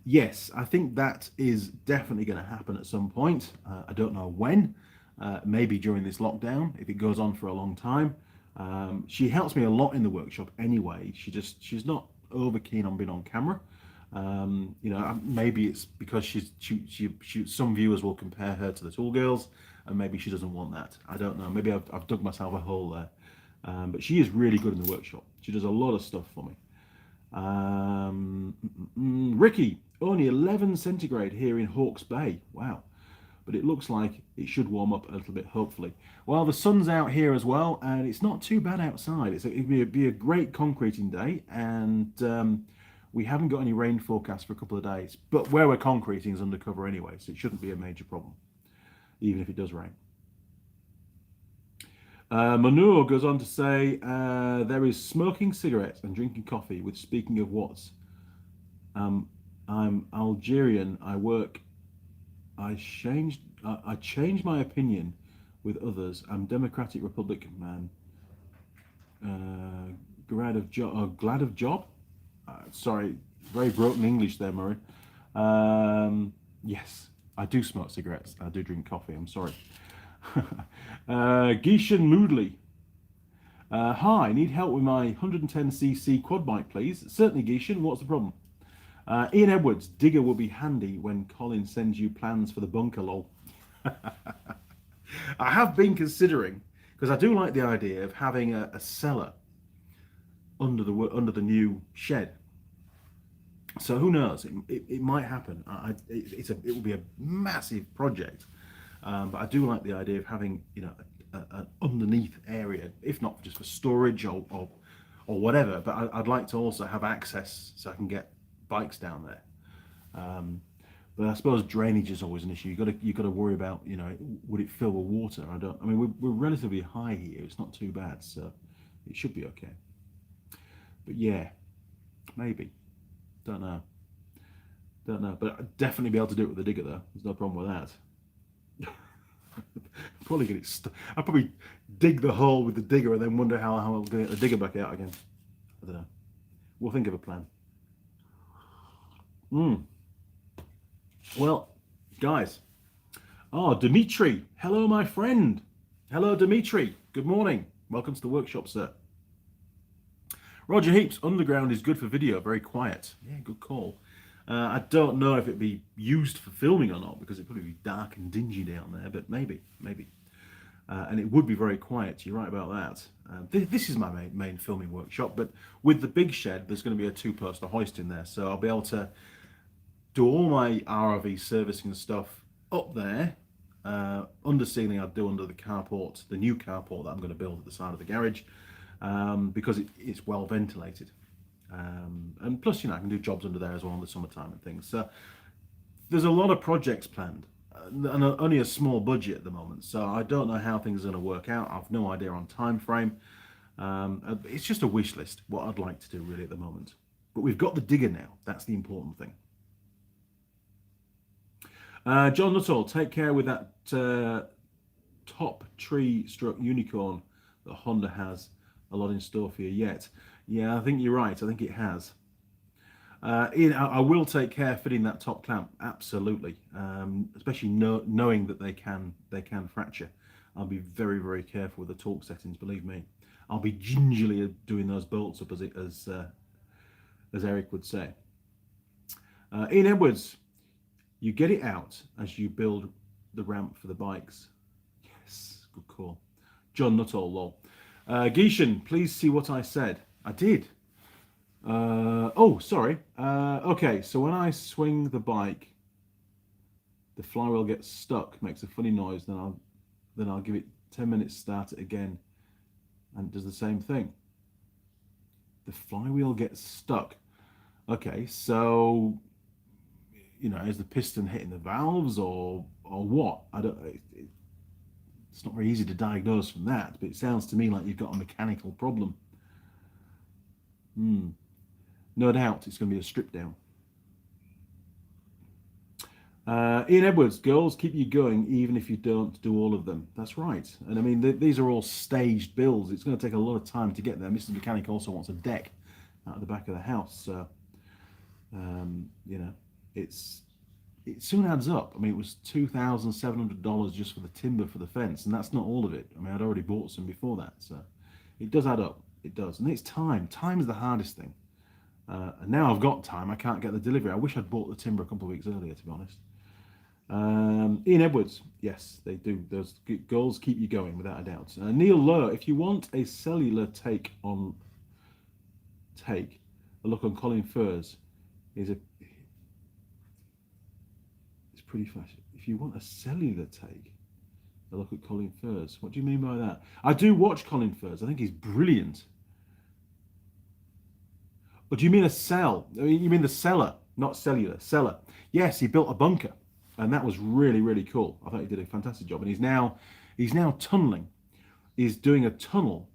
Yes, I think that is definitely going to happen at some point. I don't know when. Maybe during this lockdown, if it goes on for a long time. She helps me a lot in the workshop anyway. She's not over keen on being on camera. Maybe it's because she some viewers will compare her to the Tool Girls, and maybe she doesn't want that. I don't know. Maybe I've dug myself a hole there. But she is really good in the workshop. She does a lot of stuff for me. Ricky, only 11 centigrade here in Hawke's Bay. Wow. But it looks like it should warm up a little bit, hopefully. Well, the sun's out here as well, and it's not too bad outside. It'd be a great concreting day, and we haven't got any rain forecast for a couple of days. But where we're concreting is undercover anyway, so it shouldn't be a major problem, even if it does rain. Manure goes on to say, there is smoking cigarettes and drinking coffee with speaking of what's. I'm Algerian, I changed my opinion with others. I'm Democratic Republic man. Glad of job? Sorry, very broken English there, Murray. Yes, I do smoke cigarettes. I do drink coffee. I'm sorry. Geishan Moodley. Hi, need help with my 110cc quad bike, please. Certainly, Geishan. What's the problem? Ian Edwards, digger will be handy when Colin sends you plans for the bunker, lol. I have been considering, because I do like the idea of having a cellar under the new shed. So who knows? It might happen. It will be a massive project, but I do like the idea of having an underneath area, if not just for storage or whatever. But I'd like to also have access so I can get bikes down there. But I suppose drainage is always an issue. You got to worry about would it fill with water? I mean we're relatively high here. It's not too bad, so it should be okay. But yeah, maybe. Don't know. Don't know. But I'd definitely be able to do it with the digger though. There's no problem with that. Probably get it stuck. I'll probably dig the hole with the digger and then wonder how I'm going to get the digger back out again. I don't know. We'll think of a plan. Well, guys. Oh, Dimitri. Hello, my friend. Hello, Dimitri. Good morning. Welcome to the workshop, sir. Roger Heaps. Underground is good for video. Very quiet. Yeah, good call. I don't know if it'd be used for filming or not because it'd probably be dark and dingy down there, but maybe. And it would be very quiet. You're right about that. This is my main filming workshop, but with the big shed, there's going to be a two-poster hoist in there, so I'll be able to do all my RRV servicing and stuff up there. Under ceiling, I'd do under the carport, the new carport that I'm going to build at the side of the garage, because it's well ventilated. And plus, I can do jobs under there as well in the summertime and things. So there's a lot of projects planned, and only a small budget at the moment. So I don't know how things are going to work out. I've no idea on time frame. It's just a wish list, what I'd like to do really at the moment. But we've got the digger now. That's the important thing. John Nuttall, take care with that top tree stroke unicorn that Honda has. A lot in store for you yet. Yeah, I think you're right. I think it has. Ian, I will take care fitting that top clamp. Absolutely, especially knowing that they can fracture. I'll be very, very careful with the torque settings. Believe me, I'll be gingerly doing those bolts up as Eric would say. Ian Edwards, you get it out as you build the ramp for the bikes. Yes, good call. John Nuttall, lol. Geishan, please see what I said. I did. Oh, sorry. Okay, so when I swing the bike, the flywheel gets stuck, makes a funny noise. Then I'll give it 10 minutes, start it again, and it does the same thing. The flywheel gets stuck. Okay, so is the piston hitting the valves or what? I don't. It's not very easy to diagnose from that, but it sounds to me like you've got a mechanical problem. No doubt it's going to be a strip down. Ian Edwards, goals keep you going even if you don't do all of them. That's right. And I mean, these are all staged builds. It's going to take a lot of time to get there. Mrs. Mechanic also wants a deck out of the back of the house. So, it soon adds up. I mean, it was $2,700 just for the timber for the fence, and that's not all of it. I mean, I'd already bought some before that, so it does add up. It does, and it's time. Time is the hardest thing. And now I've got time. I can't get the delivery. I wish I'd bought the timber a couple of weeks earlier, to be honest. Ian Edwards, yes, they do. Those goals keep you going, without a doubt. Neil Lowe, if you want a cellular take, a look on Colin Furs it's pretty fast. If you want a cellular take, a look at Colin Furs. What do you mean by that? I do watch Colin Furs. I think he's brilliant. Or do you mean a cell? You mean the cellar, not cellular, cellar. Yes, he built a bunker, and that was really, really cool. I thought he did a fantastic job, and he's now tunneling. He's doing a tunnel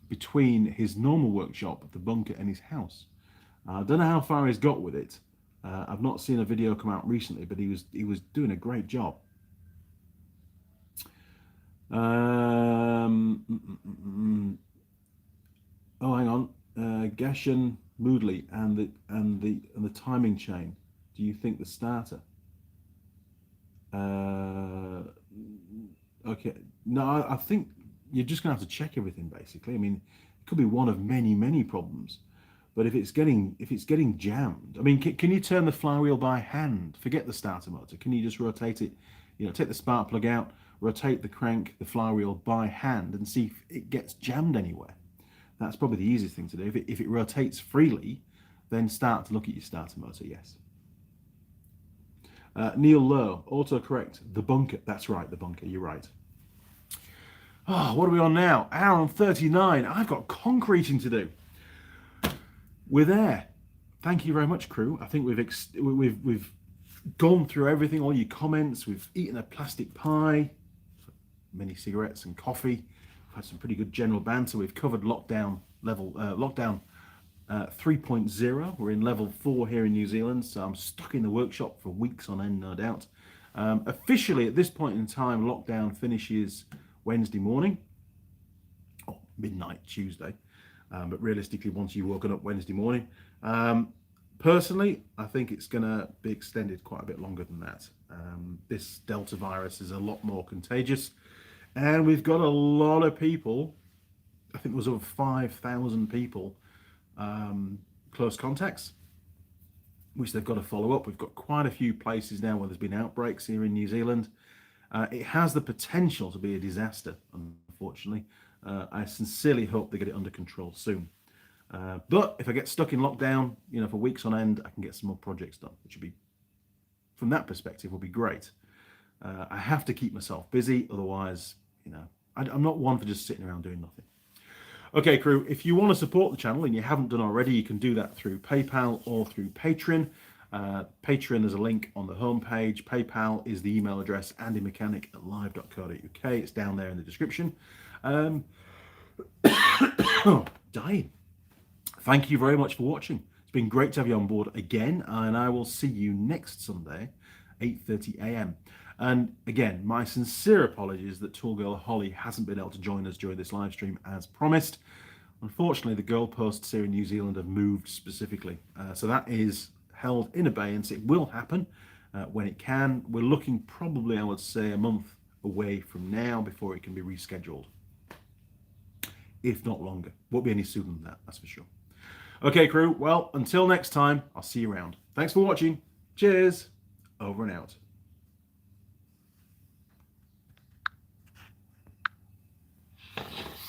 between his normal workshop, the bunker, and his house. I don't know how far he's got with it. I've not seen a video come out recently, but he was doing a great job. Oh, hang on. Gashan Moodley and the timing chain. Do you think the starter? Okay. No, I think you're just gonna have to check everything basically. I mean, it could be one of many problems. But if it's getting jammed, I mean, can you turn the flywheel by hand? Forget the starter motor. Can you just rotate it? Take the spark plug out, rotate the crank, the flywheel by hand, and see if it gets jammed anywhere. That's probably the easiest thing to do. If it rotates freely, then start to look at your starter motor. Yes. Neil Lowe, autocorrect. The bunker. That's right. The bunker. You're right. Oh, what are we on now? Hour and 39. I've got concreting to do. We're there. Thank you very much, crew. I think we've gone through everything, all your comments. We've eaten a plastic pie, many cigarettes and coffee. had some pretty good general banter. We've covered lockdown 3.0. We're in level 4 here in New Zealand, so I'm stuck in the workshop for weeks on end, no doubt. Officially, at this point in time, lockdown finishes Wednesday morning, or midnight Tuesday. But realistically, once you've woken up Wednesday morning, personally, I think it's going to be extended quite a bit longer than that. This Delta virus is a lot more contagious, and we've got a lot of people. I think there was over 5,000 people, close contacts, which they've got to follow up. We've got quite a few places now where there's been outbreaks here in New Zealand. It has the potential to be a disaster, unfortunately. I sincerely hope they get it under control soon. But if I get stuck in lockdown, for weeks on end, I can get some more projects done, which would be, from that perspective, will be great. I have to keep myself busy, otherwise, I'm not one for just sitting around doing nothing. Okay, crew, if you want to support the channel and you haven't done already, you can do that through PayPal or through Patreon. Patreon, there's a link on the homepage. PayPal is the email address, andymechanic@live.co.uk. It's down there in the description. Dying. Thank you very much for watching. It's been great to have you on board again, and I will see you next Sunday, 8:30 a.m. And again, my sincere apologies that Tool Girl Holly hasn't been able to join us during this live stream as promised. Unfortunately, the goalposts here in New Zealand have moved specifically. So that is held in abeyance. It will happen when it can. We're looking probably, I would say, a month away from now before it can be rescheduled. If not longer. Won't be any sooner than that, that's for sure. Okay, crew. Well, until next time, I'll see you around. Thanks for watching. Cheers. Over and out.